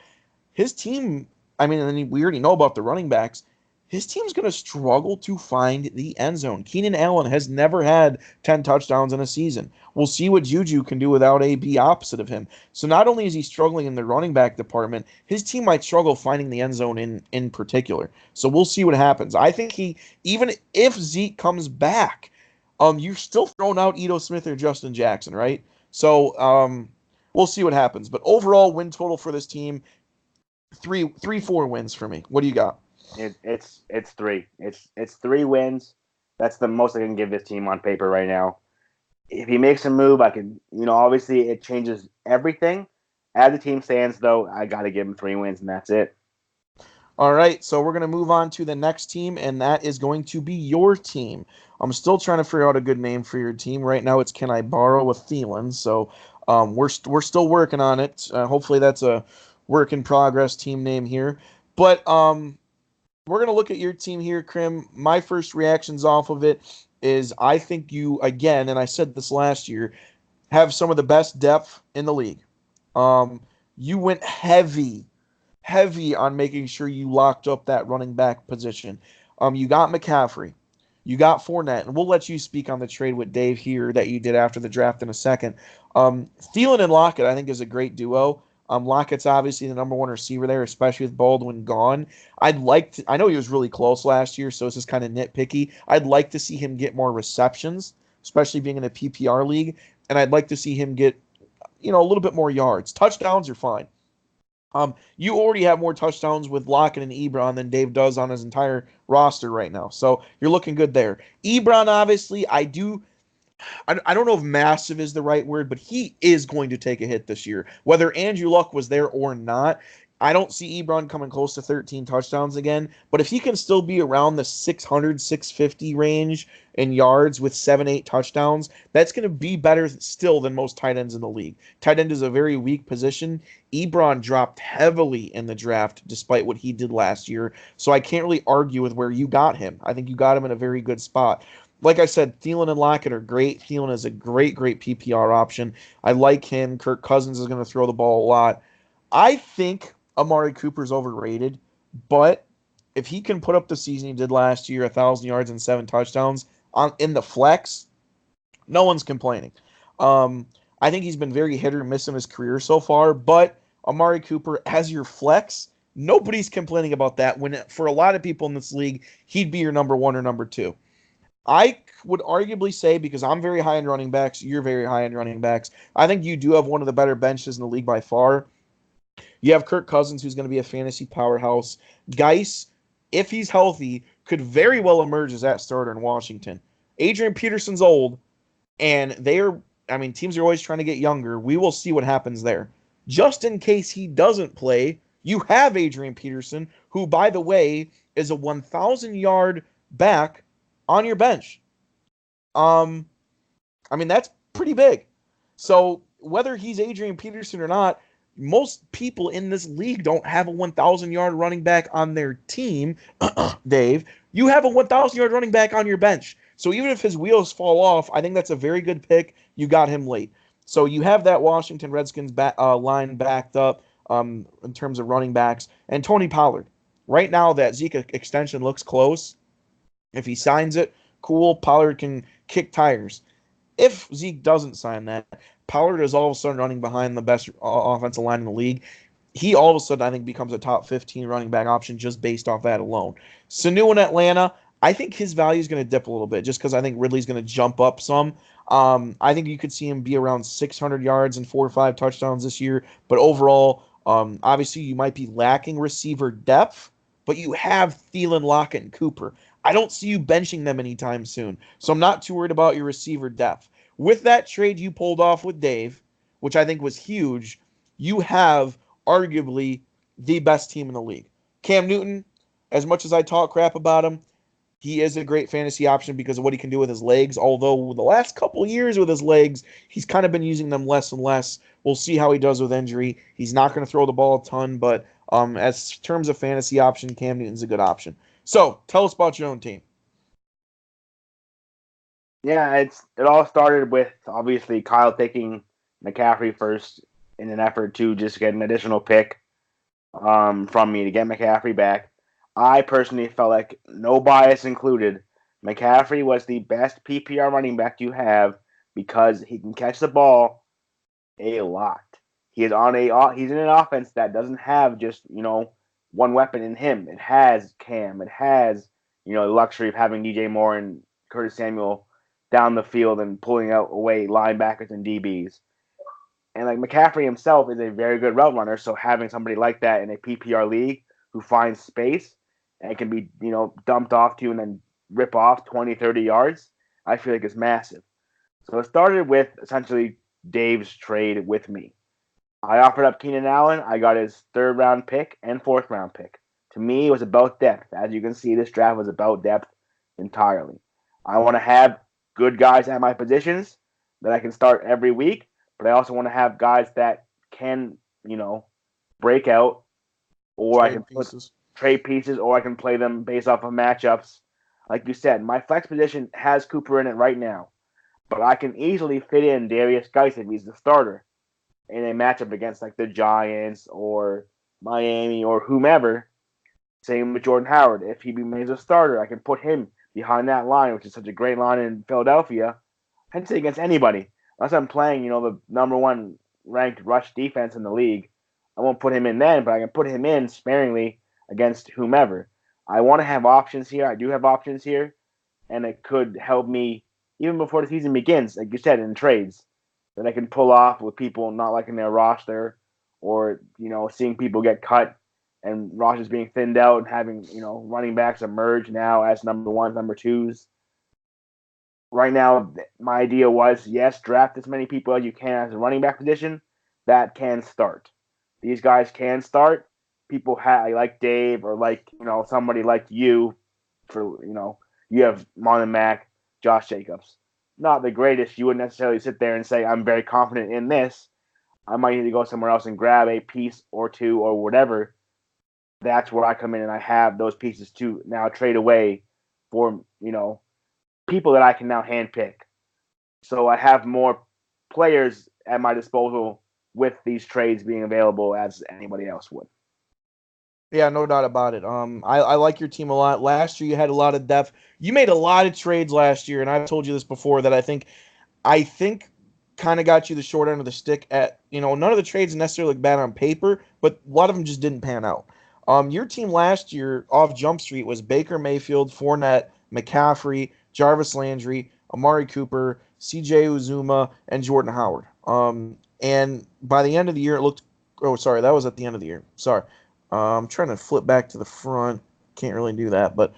[SPEAKER 1] His team, I mean, and we already know about the running backs. His team's going to struggle to find the end zone. Keenan Allen has never had 10 touchdowns in a season. We'll see what Juju can do without AB opposite of him. So not only is he struggling in the running back department, his team might struggle finding the end zone in particular. So we'll see what happens. I think even if Zeke comes back, you're still throwing out Ito Smith or Justin Jackson, right? So we'll see what happens. But overall win total for this team, 4 wins for me. What do you got?
[SPEAKER 2] It's three. It's 3 wins. That's the most I can give this team on paper right now. If he makes a move, I can, obviously it changes everything. As the team stands, though, I got to give him 3 wins, and that's it.
[SPEAKER 1] All right, so we're going to move on to the next team, and that is going to be your team. I'm still trying to figure out a good name for your team. Right now, it's Can I Borrow a Thielen? So we're still working on it. Hopefully, that's a work in progress team name here. But we're going to look at your team here, Krim. My first reactions off of it is I think you, again, and I said this last year, have some of the best depth in the league. You went heavy on making sure you locked up that running back position. You got McCaffrey. You got Fournette. And we'll let you speak on the trade with Dave here that you did after the draft in a second. Thielen and Lockett, I think, is a great duo. Lockett's obviously the number one receiver there, especially with Baldwin gone. I know he was really close last year, so it's just kind of nitpicky. I'd like to see him get more receptions, especially being in a PPR league. And I'd like to see him get, a little bit more yards. Touchdowns are fine. You already have more touchdowns with Lockett and Ebron than Dave does on his entire roster right now. So you're looking good there. Ebron, obviously, I don't know if massive is the right word, but he is going to take a hit this year. Whether Andrew Luck was there or not, I don't see Ebron coming close to 13 touchdowns again. But if he can still be around the 600, 650 range in yards with 7, 8 touchdowns, that's going to be better still than most tight ends in the league. Tight end is a very weak position. Ebron dropped heavily in the draft despite what he did last year. So I can't really argue with where you got him. I think you got him in a very good spot. Like I said, Thielen and Lockett are great. Thielen is a great PPR option. I like him. Kirk Cousins is going to throw the ball a lot. I think Amari Cooper's overrated, but if he can put up the season he did last year, 1,000 yards and 7 touchdowns in the flex, no one's complaining. I think he's been very hit or miss in his career so far, but Amari Cooper as your flex, nobody's complaining about that. When for a lot of people in this league, he'd be your number 1 or number 2. I would arguably say, because I'm very high in running backs, you're very high in running backs, I think you do have one of the better benches in the league by far. You have Kirk Cousins, who's going to be a fantasy powerhouse. Geis, if he's healthy, could very well emerge as that starter in Washington. Adrian Peterson's old, and teams are always trying to get younger. We will see what happens there. Just in case he doesn't play, you have Adrian Peterson, who, by the way, is a 1,000-yard back on your bench. That's pretty big. So whether he's Adrian Peterson or not, most people in this league don't have a 1,000-yard running back on their team, Dave. You have a 1,000-yard running back on your bench. So even if his wheels fall off, I think that's a very good pick. You got him late. So you have that Washington Redskins line backed up in terms of running backs. And Tony Pollard. Right now, that Zeke extension looks close. If he signs it, cool. Pollard can kick tires. If Zeke doesn't sign that, Pollard is all of a sudden running behind the best offensive line in the league. He all of a sudden, I think, becomes a top 15 running back option just based off that alone. Sanu in Atlanta, I think his value is going to dip a little bit just because I think Ridley's going to jump up some. I think you could see him be around 600 yards and 4 or 5 touchdowns this year. But overall, obviously, you might be lacking receiver depth, but you have Thielen, Lockett, and Cooper. I don't see you benching them anytime soon. So I'm not too worried about your receiver depth. With that trade you pulled off with Dave, which I think was huge, you have arguably the best team in the league. Cam Newton, as much as I talk crap about him, he is a great fantasy option because of what he can do with his legs. Although the last couple of years with his legs, he's kind of been using them less and less. We'll see how he does with injury. He's not going to throw the ball a ton, but as terms of fantasy option, Cam Newton's a good option. So tell us about your own team.
[SPEAKER 2] Yeah, it all started with obviously Kyle taking McCaffrey first in an effort to just get an additional pick from me to get McCaffrey back. I personally felt like, no bias included, McCaffrey was the best PPR running back you have because he can catch the ball a lot. He's in an offense that doesn't have just one weapon in him. It has Cam. It has the luxury of having DJ Moore and Curtis Samuel down the field and pulling out away linebackers and DBs. And like McCaffrey himself is a very good route runner, so having somebody like that in a PPR league who finds space and can be dumped off to and then rip off 20, 30 yards, I feel like is massive. So it started with essentially Dave's trade with me. I offered up Keenan Allen. I got his third round pick and fourth round pick. To me, it was about depth. As you can see, this draft was about depth entirely. I want to have good guys at my positions that I can start every week, but I also want to have guys that can, break out, or I can
[SPEAKER 1] Trade
[SPEAKER 2] put
[SPEAKER 1] pieces.
[SPEAKER 2] trade pieces, or I can play them based off of matchups. Like you said, my flex position has Cooper in it right now, but I can easily fit in Darius Geis if he's the starter in a matchup against like the Giants or Miami or whomever. Same with Jordan Howard. If he remains a starter, I can put him behind that line, which is such a great line in Philadelphia. I can say against anybody. Unless I'm playing, the number one ranked rush defense in the league, I won't put him in then, but I can put him in sparingly against whomever. I want to have options here. I do have options here, and it could help me even before the season begins, like you said, in trades that I can pull off with people not liking their roster or, seeing people get cut and rosters being thinned out and having, running backs emerge now as number ones, number twos. Right now, my idea was, yes, draft as many people as you can as a running back position that can start. These guys can start. People like Dave or like, somebody like you for, you have Marlon Mack, Josh Jacobs. Not the greatest. You wouldn't necessarily sit there and say, I'm very confident in this. I might need to go somewhere else and grab a piece or two or whatever. That's where I come in and I have those pieces to now trade away for, people that I can now handpick. So I have more players at my disposal with these trades being available as anybody else would.
[SPEAKER 1] Yeah, no doubt about it. I like your team a lot. Last year you had a lot of depth. You made a lot of trades last year, and I've told you this before that I think kind of got you the short end of the stick at, none of the trades necessarily look bad on paper, but a lot of them just didn't pan out. Your team last year off Jump Street was Baker Mayfield, Fournette, McCaffrey, Jarvis Landry, Amari Cooper, CJ Uzuma, and Jordan Howard. And by the end of the year, it looked, oh, sorry, that was at the end of the year. Sorry. I'm trying to flip back to the front. Can't really do that. But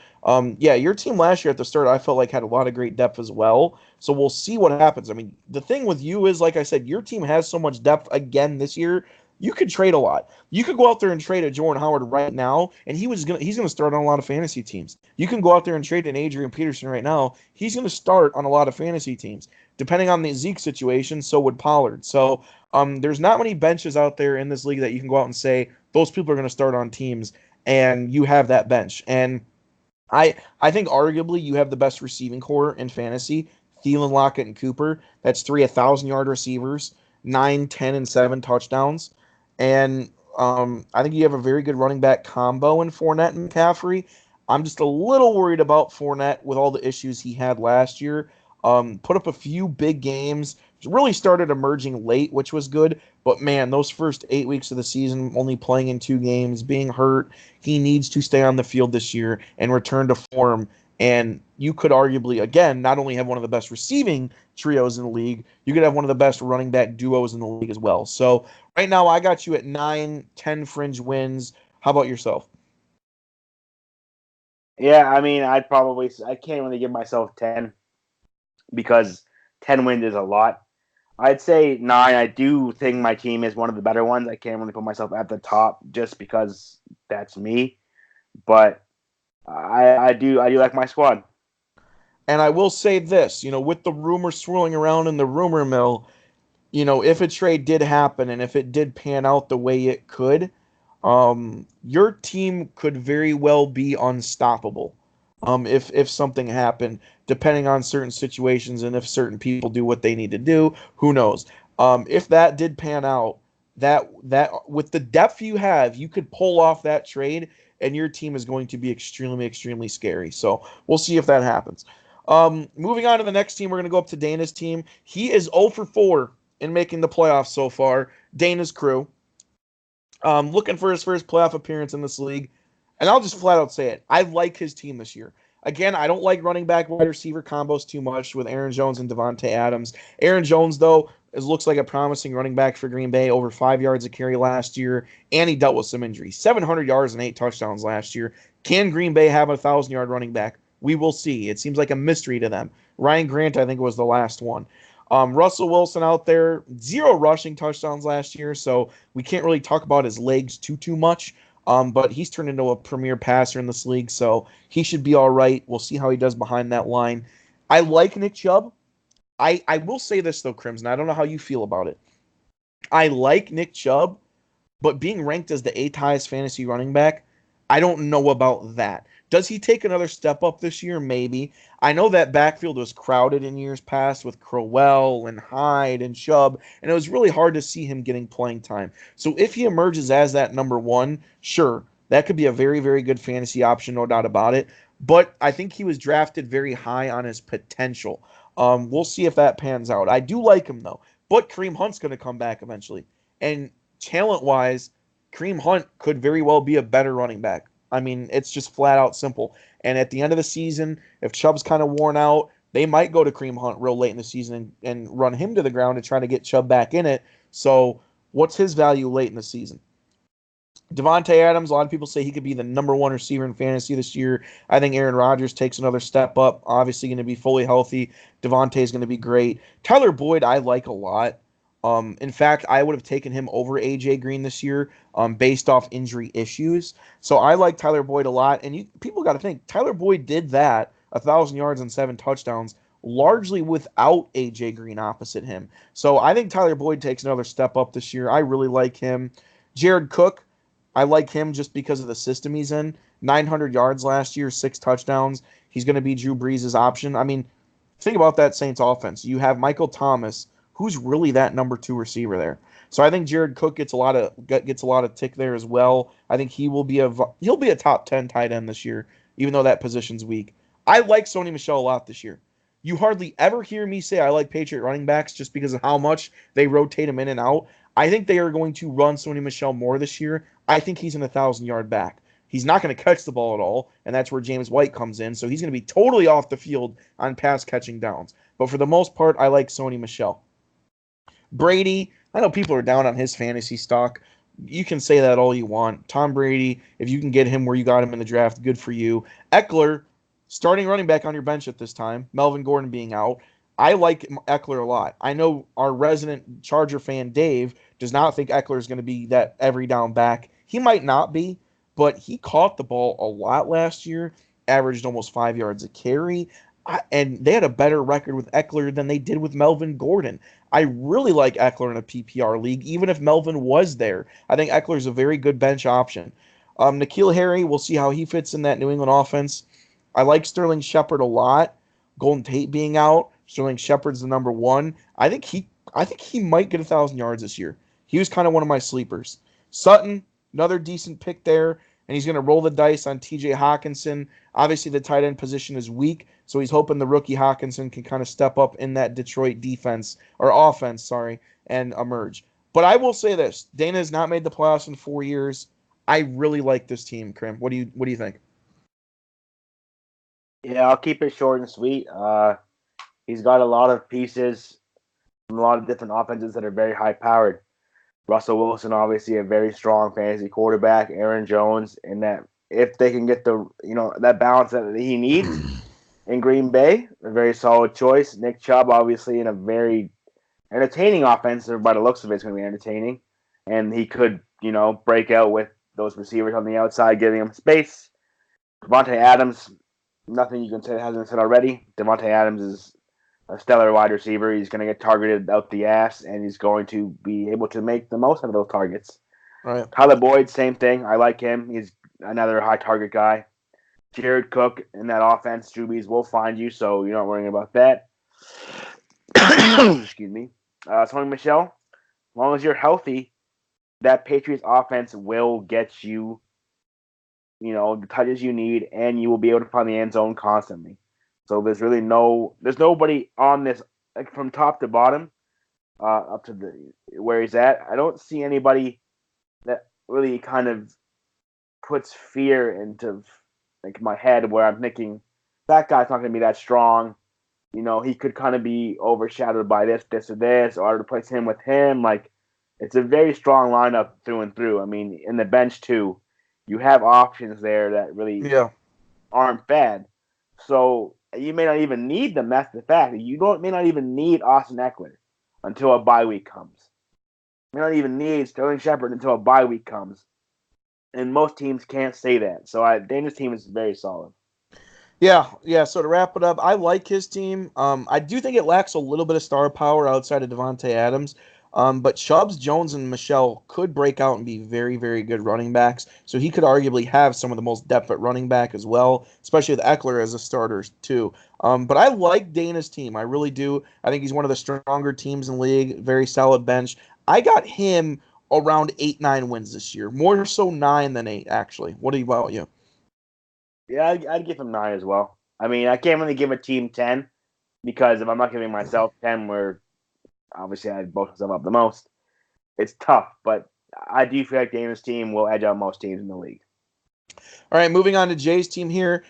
[SPEAKER 1] yeah, your team last year at the start, I felt like had a lot of great depth as well. So we'll see what happens. I mean, the thing with you is, like I said, your team has so much depth again this year. You could trade a lot. You could go out there and trade a Jordan Howard right now, and he's gonna start on a lot of fantasy teams. You can go out there and trade an Adrian Peterson right now. He's gonna start on a lot of fantasy teams. Depending on the Zeke situation, so would Pollard. So there's not many benches out there in this league that you can go out and say those people are going to start on teams, and you have that bench. And I think arguably you have the best receiving core in fantasy. Thielen, Lockett, and Cooper. That's three 1,000-yard receivers, 9, 10, and 7 touchdowns. And I think you have a very good running back combo in Fournette and McCaffrey. I'm just a little worried about Fournette with all the issues he had last year. Put up a few big games. Really started emerging late, which was good. But man, those first 8 weeks of the season, only playing in 2 games, being hurt, he needs to stay on the field this year and return to form. And you could arguably, again, not only have one of the best receiving trios in the league, you could have one of the best running back duos in the league as well. So right now, I got you at 9, 10 fringe wins. How about yourself?
[SPEAKER 2] Yeah, I mean, I can't really give myself 10 because 10 wins is a lot. I'd say 9. I do think my team is one of the better ones. I can't really put myself at the top just because that's me, but I do like my squad.
[SPEAKER 1] And I will say this, with the rumors swirling around in the rumor mill, if a trade did happen and if it did pan out the way it could, your team could very well be unstoppable. If something happened, depending on certain situations and if certain people do what they need to do, who knows? If that did pan out, that with the depth you have, you could pull off that trade, and your team is going to be extremely, extremely scary. So we'll see if that happens. Moving on to the next team, we're going to go up to Dana's team. He is 0 for 4 in making the playoffs so far. Dana's crew. Looking for his first playoff appearance in this league. And I'll just flat out say it. I like his team this year. Again, I don't like running back wide receiver combos too much with Aaron Jones and Devontae Adams. Aaron Jones, though, looks like a promising running back for Green Bay, over 5 yards a carry last year, and he dealt with some injuries. 700 yards and 8 touchdowns last year. Can Green Bay have a 1,000-yard running back? We will see. It seems like a mystery to them. Ryan Grant, I think, was the last one. Russell Wilson out there, 0 rushing touchdowns last year, so we can't really talk about his legs too much. But he's turned into a premier passer in this league, so he should be all right. We'll see how he does behind that line. I like Nick Chubb. I will say this though, Crimson. I don't know how you feel about it. I like Nick Chubb, but being ranked as the eighth highest fantasy running back, I don't know about that. Does he take another step up this year? Maybe. I know that backfield was crowded in years past with Crowell and Hyde and Chubb, and it was really hard to see him getting playing time. So if he emerges as that number one, sure, that could be a very, very good fantasy option, no doubt about it. But I think he was drafted very high on his potential. We'll see if that pans out. I do like him though, but Kareem Hunt's going to come back eventually, and talent wise, Kareem Hunt could very well be a better running back. I mean, it's just flat out simple. And at the end of the season, if Chubb's kind of worn out, they might go to Kareem Hunt real late in the season and run him to the ground to try to get Chubb back in it. So, what's his value late in the season? Devontae Adams, a lot of people say he could be the number one receiver in fantasy this year. I think Aaron Rodgers takes another step up. Obviously, going to be fully healthy. Devontae is going to be great. Tyler Boyd, I like a lot. In fact, I would have taken him over AJ Green this year, based off injury issues. So I like Tyler Boyd a lot. And people got to think Tyler Boyd did that 1,000 yards and 7 touchdowns largely without AJ Green opposite him. So I think Tyler Boyd takes another step up this year. I really like him. Jared Cook, I like him just because of the system he's in. 900 yards last year, 6 touchdowns. He's going to be Drew Brees' option. I mean, think about that Saints offense. You have Michael Thomas, who's really that number two receiver there. So I think Jared Cook gets a lot of tick there as well. I think he'll be a top 10 tight end this year, even though that position's weak. I like Sony Michel a lot this year. You hardly ever hear me say I like Patriot running backs just because of how much they rotate them in and out. I think they are going to run Sony Michel more this year. I think he's an 1,000-yard back. He's not going to catch the ball at all, and that's where James White comes in. So he's going to be totally off the field on pass catching downs. But for the most part, I like Sony Michel. Brady, I know people are down on his fantasy stock. You can say that all you want. Tom Brady, if you can get him where you got him in the draft, good for you. Eckler, starting running back on your bench at this time, Melvin Gordon being out. I like Eckler a lot. I know our resident Charger fan, Dave, does not think Eckler is going to be that every down back. He might not be, but he caught the ball a lot last year, averaged almost 5 yards a carry. And they had a better record with Eckler than they did with Melvin Gordon. I really like Eckler in a PPR league, even if Melvin was there. I think Eckler's a very good bench option. N'Keal Harry, we'll see how he fits in that New England offense. I like Sterling Shepard a lot. Golden Tate being out, Sterling Shepard's the number one. I think he might get 1,000 yards this year. He was kind of one of my sleepers. Sutton, another decent pick there, and he's going to roll the dice on T.J. Hawkinson. Obviously, the tight end position is weak, so he's hoping the rookie Hawkinson can kind of step up in that Detroit defense or offense, sorry, and emerge. But I will say this: Dana has not made the playoffs in 4 years. I really like this team, Krim. What do you think?
[SPEAKER 2] Yeah, I'll keep it short and sweet. He's got a lot of pieces from a lot of different offenses that are very high powered. Russell Wilson, obviously a very strong fantasy quarterback. Aaron Jones in that if they can get that balance that he needs in Green Bay. A very solid choice. Nick Chubb, obviously, in a very entertaining offense. By the looks of it, it's going to be entertaining, and he could break out with those receivers on the outside, giving him space. Devontae Adams, nothing you can say that hasn't been said already. Devontae Adams is a stellar wide receiver. He's going to get targeted out the ass, and he's going to be able to make the most out of those targets.
[SPEAKER 1] Right.
[SPEAKER 2] Tyler Boyd, same thing. I like him. He's another high target guy. Jared Cook in that offense, Jubies will find you, so you're not worrying about that. Excuse me. Tony Michelle, as long as you're healthy, that Patriots offense will get you, the touches you need, and you will be able to find the end zone constantly. So there's nobody on this, like from top to bottom, up to where he's at. I don't see anybody that really kind of puts fear into like my head where I'm thinking that guy's not going to be that strong. He could kind of be overshadowed by this, or this, or to replace him with him. Like, it's a very strong lineup through and through. I mean, in the bench too, you have options there that really
[SPEAKER 1] Yeah.
[SPEAKER 2] aren't bad. So you may not even need them. That's the fact. May not even need Austin Eckler until a bye week comes. You may not even need Sterling Shepard until a bye week comes. And most teams can't say that. So Dana's team is very solid.
[SPEAKER 1] Yeah. So to wrap it up, I like his team. I do think it lacks a little bit of star power outside of Devontae Adams. But Chubbs, Jones, and Michelle could break out and be very, very good running backs. So he could arguably have some of the most depth at running back as well, especially with Eckler as a starter too. But I like Dana's team. I really do. I think he's one of the stronger teams in the league. Very solid bench. I got him around 8-9 wins this year. More so 9 than 8, actually. What about you?
[SPEAKER 2] Yeah, I'd give him 9 as well. I mean, I can't really give a team 10 because if I'm not giving myself 10, where obviously I boast myself up the most, it's tough. But I do feel like Dana's team will edge out most teams in the league.
[SPEAKER 1] All right, moving on to Jay's team here.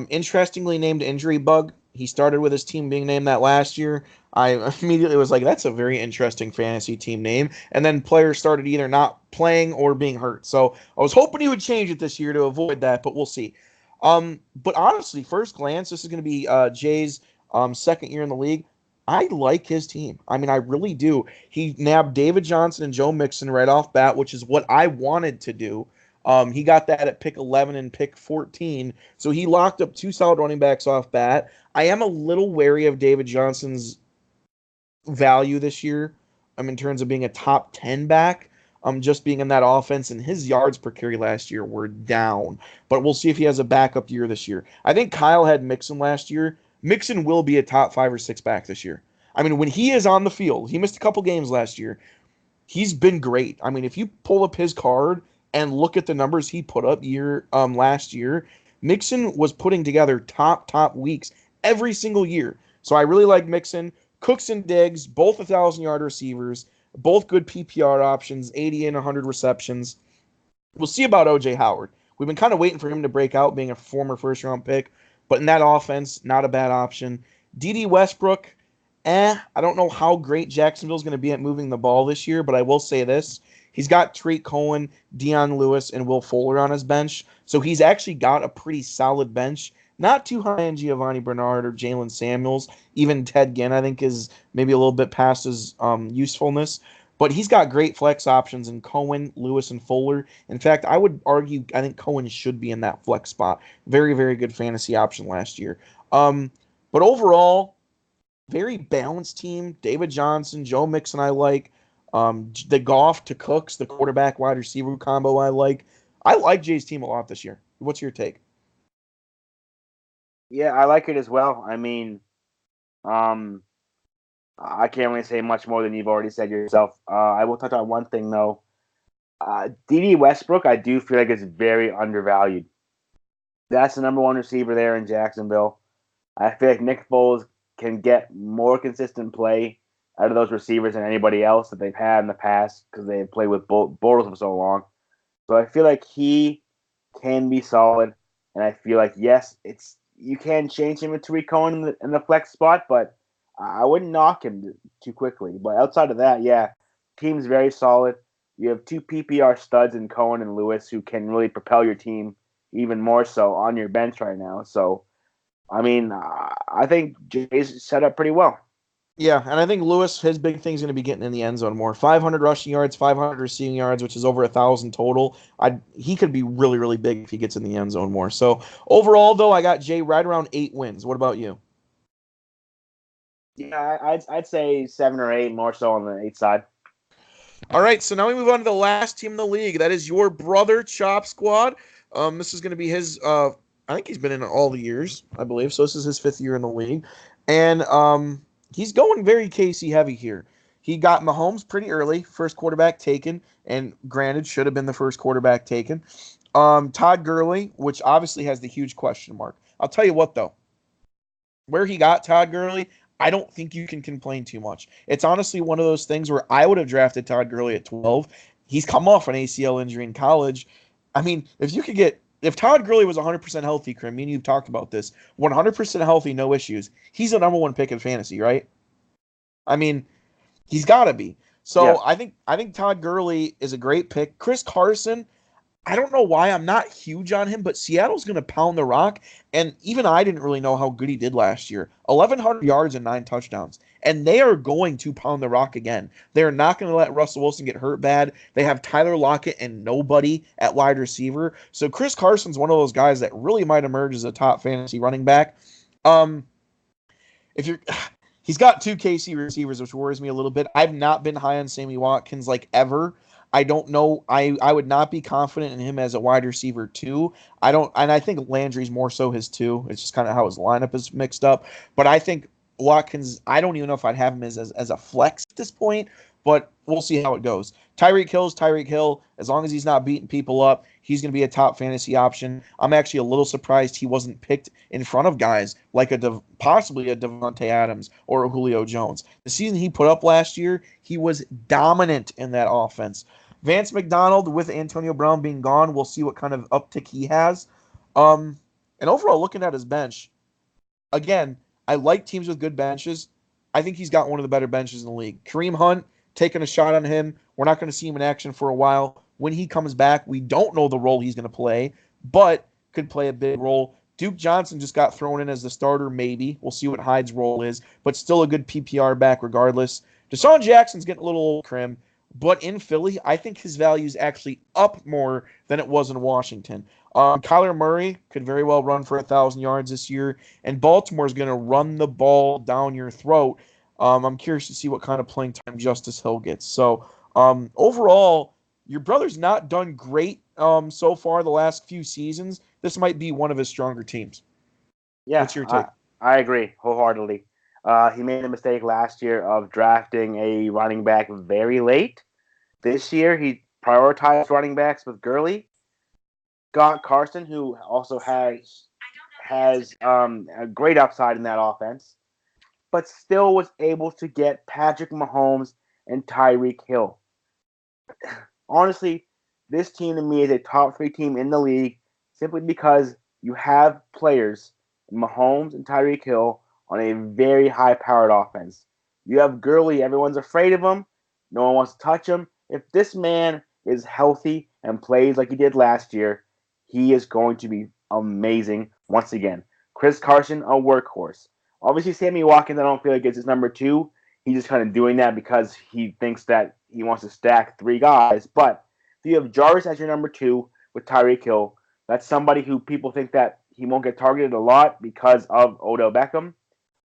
[SPEAKER 1] Interestingly named Injury Bug. He started with his team being named that last year. I immediately was like, that's a very interesting fantasy team name. And then players started either not playing or being hurt. So I was hoping he would change it this year to avoid that, but we'll see. But honestly, first glance, this is going to be Jay's second year in the league. I like his team. I mean, I really do. He nabbed David Johnson and Joe Mixon right off bat, which is what I wanted to do. He got that at pick 11 and pick 14. So he locked up two solid running backs off bat. I am a little wary of David Johnson's value this year in terms of being a top 10 back. Just being in that offense, and his yards per carry last year were down. But we'll see if he has a backup year this year. I think Kyle had Mixon last year. Mixon will be a top 5 or 6 back this year. I mean, when he is on the field, he missed a couple games last year. He's been great. I mean, if you pull up his card and look at the numbers he put up last year, Mixon was putting together top weeks every single year. So I really like Mixon. Cooks and Diggs, both 1,000-yard receivers, both good PPR options, 80 and 100 receptions. We'll see about OJ Howard. We've been kind of waiting for him to break out, being a former first-round pick, but in that offense, not a bad option. D.D. Westbrook, I don't know how great Jacksonville's going to be at moving the ball this year, but I will say this. He's got Tariq Cohen, Deion Lewis, and Will Fuller on his bench. So he's actually got a pretty solid bench. Not too high in Giovanni Bernard or Jalen Samuels. Even Ted Ginn, I think, is maybe a little bit past his usefulness. But he's got great flex options in Cohen, Lewis, and Fuller. In fact, I would argue I think Cohen should be in that flex spot. Very, very good fantasy option last year. But overall, very balanced team. David Johnson, Joe Mixon, I like. The Goff to Cooks, the quarterback wide receiver combo, I like. I like Jay's team a lot this year. What's your take?
[SPEAKER 2] Yeah, I like it as well. I mean, um, I can't really say much more than you've already said yourself. I will touch on one thing though. D.D. Westbrook, I do feel like is very undervalued. That's the number one receiver there in Jacksonville. I feel like Nick Foles can get more consistent play out of those receivers than anybody else that they've had in the past because they've played with Bortles for so long. So I feel like he can be solid, and I feel like yes, it's you can change him with Tariq Cohen in the flex spot, but I wouldn't knock him too quickly. But outside of that, yeah, team's very solid. You have two PPR studs in Cohen and Lewis who can really propel your team even more so on your bench right now. So, I mean, I think Jay's set up pretty well.
[SPEAKER 1] Yeah, and I think Lewis, his big thing is going to be getting in the end zone more. 500 rushing yards, 500 receiving yards, which is over 1,000 total. He could be really, really big if he gets in the end zone more. So overall, though, I got Jay right around 8 wins. What about you?
[SPEAKER 2] Yeah, I'd say 7 or 8, more so on the 8 side.
[SPEAKER 1] All right, so now we move on to the last team in the league. That is your brother Chop Squad. This is going to be his. I think he's been in all the years, I believe. So this is his 5th year in the league, and he's going very Casey heavy here. He got Mahomes pretty early, first quarterback taken, and granted, should have been the first quarterback taken. Todd Gurley, which obviously has the huge question mark. I'll tell you what though, where he got Todd Gurley, I don't think you can complain too much. It's honestly one of those things where I would have drafted Todd Gurley at 12. He's come off an ACL injury in college. I mean, if Todd Gurley was 100% healthy, Krim, me and you've talked about this, 100% healthy, no issues, he's the number one pick in fantasy, right? I mean, he's got to be.
[SPEAKER 2] Yeah,
[SPEAKER 1] So I think Todd Gurley is a great pick. Chris Carson, I don't know why I'm not huge on him, but Seattle's going to pound the rock. And even I didn't really know how good he did last year. 1,100 yards and 9 touchdowns. And they are going to pound the rock again. They're not going to let Russell Wilson get hurt bad. They have Tyler Lockett and nobody at wide receiver. So Chris Carson's one of those guys that really might emerge as a top fantasy running back. Um, if you're He's got two KC receivers, which worries me a little bit. I've not been high on Sammy Watkins like ever. I don't know. I would not be confident in him as a wide receiver too. I don't, and I think Landry's more so his two. It's just kind of how his lineup is mixed up. But I think Watkins. I don't even know if I'd have him as a flex at this point. But we'll see how it goes. Tyreek Hill's Tyreek Hill. As long as he's not beating people up, he's going to be a top fantasy option. I'm actually a little surprised he wasn't picked in front of guys like possibly a Devontae Adams or a Julio Jones. The season he put up last year, he was dominant in that offense. Vance McDonald with Antonio Brown being gone, we'll see what kind of uptick he has. Um, and overall, looking at his bench, again, I like teams with good benches. I think he's got one of the better benches in the league. Kareem Hunt, taking a shot on him. We're not going to see him in action for a while. When he comes back, we don't know the role he's going to play, but could play a big role. Duke Johnson just got thrown in as the starter, maybe. We'll see what Hyde's role is, but still a good PPR back regardless. Deshaun Jackson's getting a little old, Krim, but in Philly, I think his value is actually up more than it was in Washington. Kyler Murray could very well run for 1,000 yards this year, and Baltimore's going to run the ball down your throat. I'm curious to see what kind of playing time Justice Hill gets. So overall, your brother's not done great so far the last few seasons. This might be one of his stronger teams.
[SPEAKER 2] yeah,
[SPEAKER 1] What's your
[SPEAKER 2] I,
[SPEAKER 1] take?
[SPEAKER 2] I agree wholeheartedly. He made a mistake last year of drafting a running back very late. This year, he prioritized running backs with Gurley, got Carson, who also has a great upside in that offense, but still was able to get Patrick Mahomes and Tyreek Hill. Honestly, this team to me is a top 3 team in the league simply because you have players, Mahomes and Tyreek Hill, on a very high powered offense. You have Gurley, everyone's afraid of him. No one wants to touch him. If this man is healthy and plays like he did last year, he is going to be amazing once again. Chris Carson, a workhorse. Obviously, Sammy Watkins, I don't feel like it's his number 2. He's just kind of doing that because he thinks that he wants to stack 3 guys. But if you have Jarvis as your number 2 with Tyreek Hill, that's somebody who people think that he won't get targeted a lot because of Odell Beckham.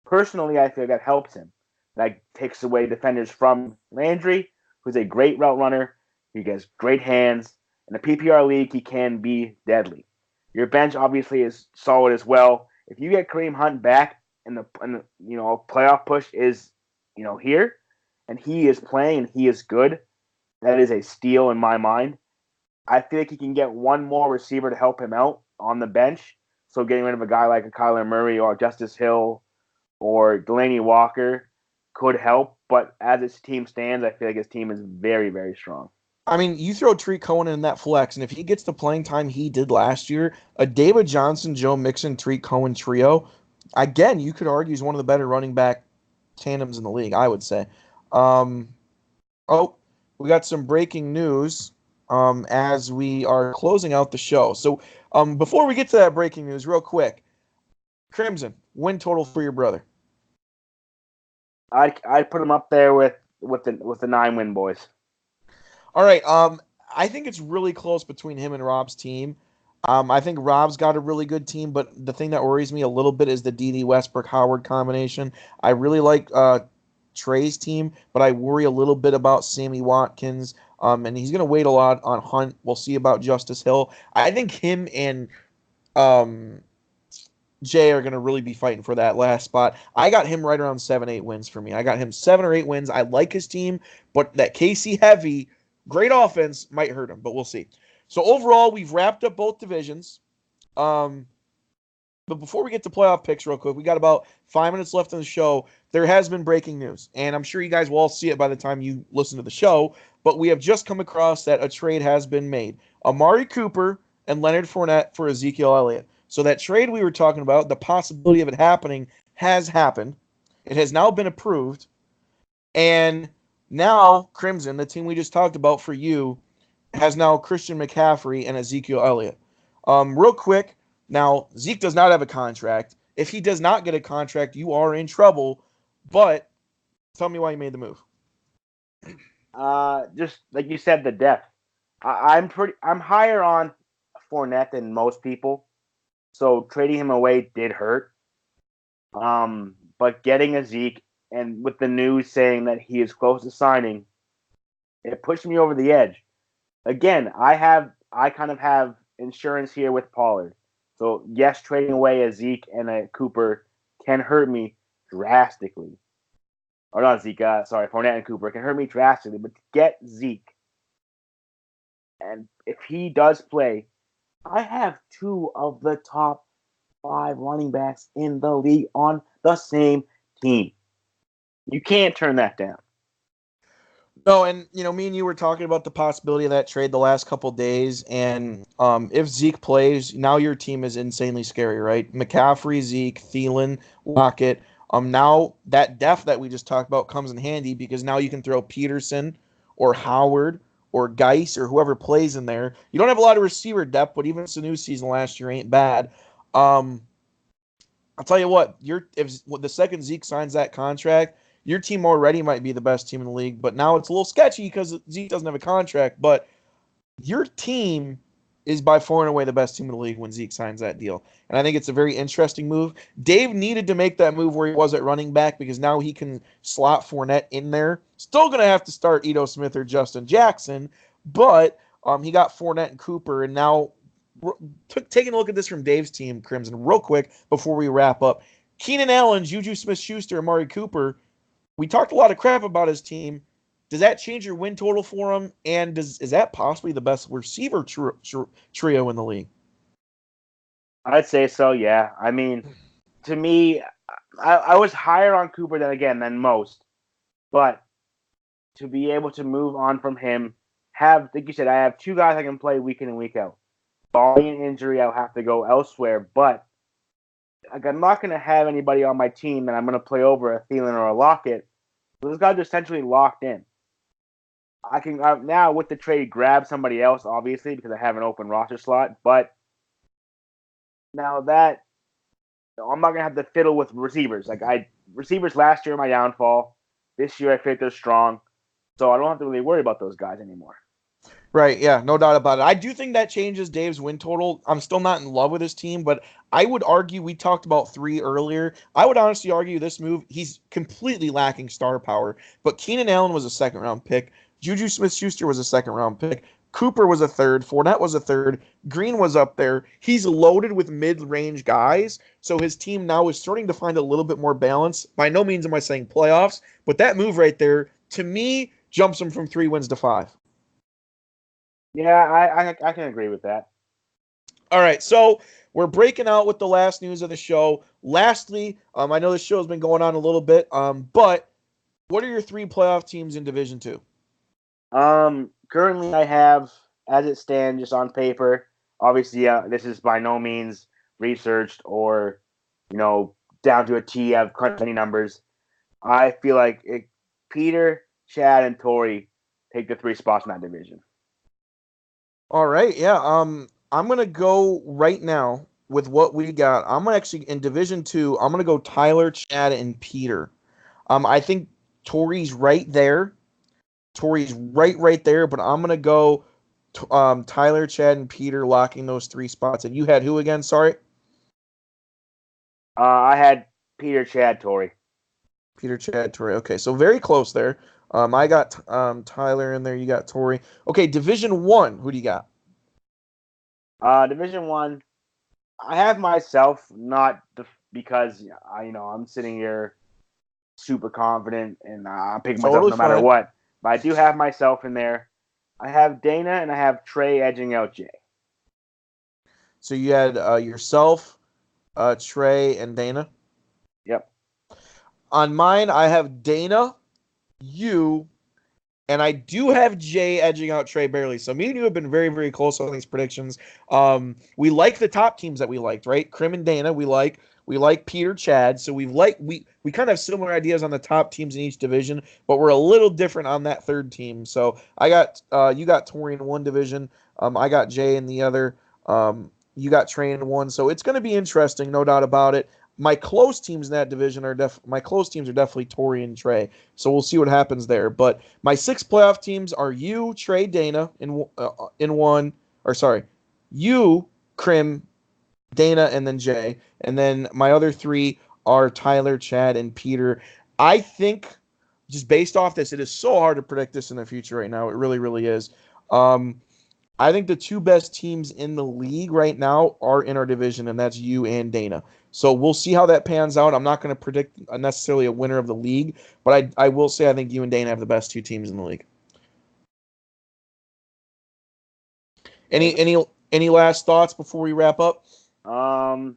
[SPEAKER 2] Personally, I feel that helps him. That takes away defenders from Landry, who's a great route runner. He has great hands. In a PPR league, he can be deadly. Your bench obviously is solid as well. If you get Kareem Hunt back and the playoff push is here, and he is playing and he is good, that is a steal in my mind. I feel like he can get one more receiver to help him out on the bench. So getting rid of a guy like a Kyler Murray or Justice Hill or Delaney Walker could help. But as his team stands, I feel like his team is very, very strong.
[SPEAKER 1] I mean, you throw Tariq Cohen in that flex, and if he gets the playing time he did last year, a David Johnson, Joe Mixon, Tariq Cohen trio, again, you could argue is one of the better running back tandems in the league, I would say. Um, oh, we got some breaking news. as we are closing out the show. So before we get to that breaking news, real quick, Crimson win total for your brother.
[SPEAKER 2] I'd put him up there with the 9-win boys.
[SPEAKER 1] All right. I think it's really close between him and Rob's team. I think Rob's got a really good team, but the thing that worries me a little bit is the D.D. Westbrook Howard combination. I really like Trey's team, but I worry a little bit about Sammy Watkins. And he's going to wait a lot on Hunt. We'll see about Justice Hill. I think him and um, Jay are going to really be fighting for that last spot. I got him right around 7-8 wins for me. I got him 7 or 8 wins. I like his team, but that KC heavy, great offense might hurt him, but we'll see. So overall, we've wrapped up both divisions. Um, but before we get to playoff picks, real quick, we got about 5 minutes left in the show. There has been breaking news, and I'm sure you guys will all see it by the time you listen to the show. But we have just come across that a trade has been made: Amari Cooper and Leonard Fournette for Ezekiel Elliott. So that trade we were talking about, the possibility of it happening, has happened. It has now been approved, and now Crimson, the team we just talked about for you, has now Christian McCaffrey and Ezekiel Elliott. Real quick, now Zeke does not have a contract. If he does not get a contract, you are in trouble. But tell me why you made the move.
[SPEAKER 2] Just like you said, the depth. I'm higher on Fournette than most people, so trading him away did hurt. But getting a Zeke and with the news saying that he is close to signing, it pushed me over the edge. Again, I kind of have insurance here with Pollard. So yes, trading away a Zeke and a Cooper can hurt me drastically. Or not Zeke, sorry, Fournette and Cooper can hurt me drastically. But to get Zeke, and if he does play, I have two of the top 5 running backs in the league on the same team. You can't turn that down.
[SPEAKER 1] No, and me and you were talking about the possibility of that trade the last couple days, and if Zeke plays, now your team is insanely scary, right? McCaffrey, Zeke, Thielen, Lockett. Now that depth that we just talked about comes in handy because now you can throw Peterson or Howard or Geis or whoever plays in there. You don't have a lot of receiver depth, but even the new season last year ain't bad. Um, I'll tell you what, if the second Zeke signs that contract, your team already might be the best team in the league, but now it's a little sketchy because Zeke doesn't have a contract. But your team is by far and away the best team in the league when Zeke signs that deal. And I think it's a very interesting move. Dave needed to make that move where he was at running back because now he can slot Fournette in there. Still going to have to start Ito Smith or Justin Jackson, but he got Fournette and Cooper, and now taking a look at this from Dave's team, Crimson, real quick before we wrap up. Keenan Allen, Juju Smith-Schuster, Amari Cooper. We talked a lot of crap about his team. Does that change your win total for him? And is that possibly the best receiver trio in the league?
[SPEAKER 2] I'd say so, yeah. I mean, to me, I was higher on Cooper than most, but to be able to move on from him, like you said, I have two guys I can play week in and week out. Barring an injury, I'll have to go elsewhere, but like I'm not going to have anybody on my team that I'm going to play over a Thielen or a Lockett. Those guys are essentially locked in. I can now with the trade grab somebody else, obviously, because I have an open roster slot. But now that I'm not gonna have to fiddle with receivers. Receivers last year my downfall. This year I feel like they're strong, so I don't have to really worry about those guys anymore.
[SPEAKER 1] Right, yeah, no doubt about it. I do think that changes Dave's win total. I'm still not in love with his team, but I would argue we talked about 3 earlier. I would honestly argue this move, he's completely lacking star power. But Keenan Allen was a second round pick. Juju Smith Schuster was a second round pick. Cooper was a third. Fournette was a third. Green was up there. He's loaded with mid range guys. So his team now is starting to find a little bit more balance. By no means am I saying playoffs, but that move right there, to me, jumps him from 3 wins to 5.
[SPEAKER 2] Yeah, I can agree with that.
[SPEAKER 1] All right, so we're breaking out with the last news of the show. Lastly, I know this show has been going on a little bit, but what are your 3 playoff teams in Division Two?
[SPEAKER 2] Currently I have, as it stands, just on paper. Obviously, this is by no means researched or, down to a T. I've crunched any numbers. I feel like Peter, Chad, and Tori take the 3 spots in that division.
[SPEAKER 1] All right, yeah. I'm gonna go right now with what we got. I'm actually in Division Two. I'm gonna go Tyler, Chad, and Peter. I think Tori's right there. Tori's right there. But I'm gonna go Tyler, Chad, and Peter locking those three spots. And you had who again? Sorry,
[SPEAKER 2] I had Peter, Chad, Tori.
[SPEAKER 1] Peter, Chad, Tori. Okay, so very close there. I got Tyler in there. You got Tori. Okay, Division One. Who do you got?
[SPEAKER 2] Division One. I have myself, not because I'm sitting here super confident and I'm picking myself
[SPEAKER 1] Totally
[SPEAKER 2] no matter
[SPEAKER 1] fine.
[SPEAKER 2] what. But I do have myself in there. I have Dana and I have Trey edging out Jay.
[SPEAKER 1] So you had yourself, Trey, and Dana.
[SPEAKER 2] Yep.
[SPEAKER 1] On mine, I have Dana, you, and I do have Jay edging out Trey barely. So me and you have been very, very close on these predictions. We like the top teams that we liked, right? Krim and Dana, we like. We like Peter, Chad. So we kind of have similar ideas on the top teams in each division, but we're a little different on that third team. So I got you got Tori in one division. I got Jay in the other. You got Trey in one. So it's going to be interesting, no doubt about it. My close teams in that division are my close teams are definitely Tori and Trey. So we'll see what happens there. But my six playoff teams are you, Trey, Dana in one, or sorry, you, Krim, Dana, and then Jay, and then my other three are Tyler, Chad, and Peter. I think just based off this, it is so hard to predict this in the future right now. It really, really is. Um, I think the two best teams in the league right now are in our division, and that's you and Dana. So we'll see how that pans out. I'm not going to predict necessarily a winner of the league, but I will say I think you and Dana have the best two teams in the league.
[SPEAKER 2] Okay.
[SPEAKER 1] Any last thoughts before we wrap up?
[SPEAKER 2] Um.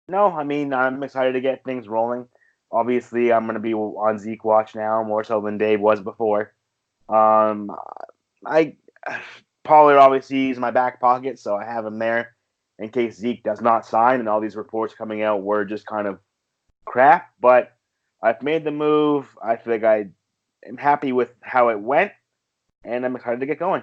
[SPEAKER 2] No, I mean I'm excited to get things rolling. Obviously, I'm gonna be on Zeke watch now more so than Dave was before. Um, I Pollard obviously is in my back pocket, so I have him there in case Zeke does not sign, and all these reports coming out were just kind of crap. But I've made the move. I feel like I am happy with how it went, and I'm excited to get going.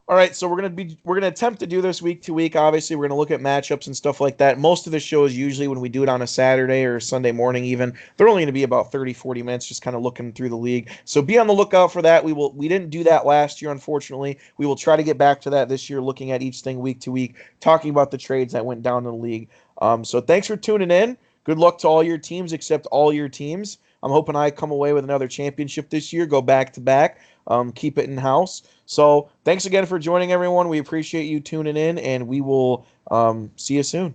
[SPEAKER 1] All right, so we're gonna attempt to do this week to week. Obviously, we're gonna look at matchups and stuff like that. Most of the shows usually when we do it on a Saturday or Sunday morning even, they're only gonna be about 30, 40 minutes just kind of looking through the league. So be on the lookout for that. We didn't do that last year, unfortunately. We will try to get back to that this year, looking at each thing week to week, talking about the trades that went down in the league. So thanks for tuning in. Good luck to all your teams except all your teams. I'm hoping I come away with another championship this year, go back to back, keep it in house. So thanks again for joining, everyone. We appreciate you tuning in, and we will see you soon.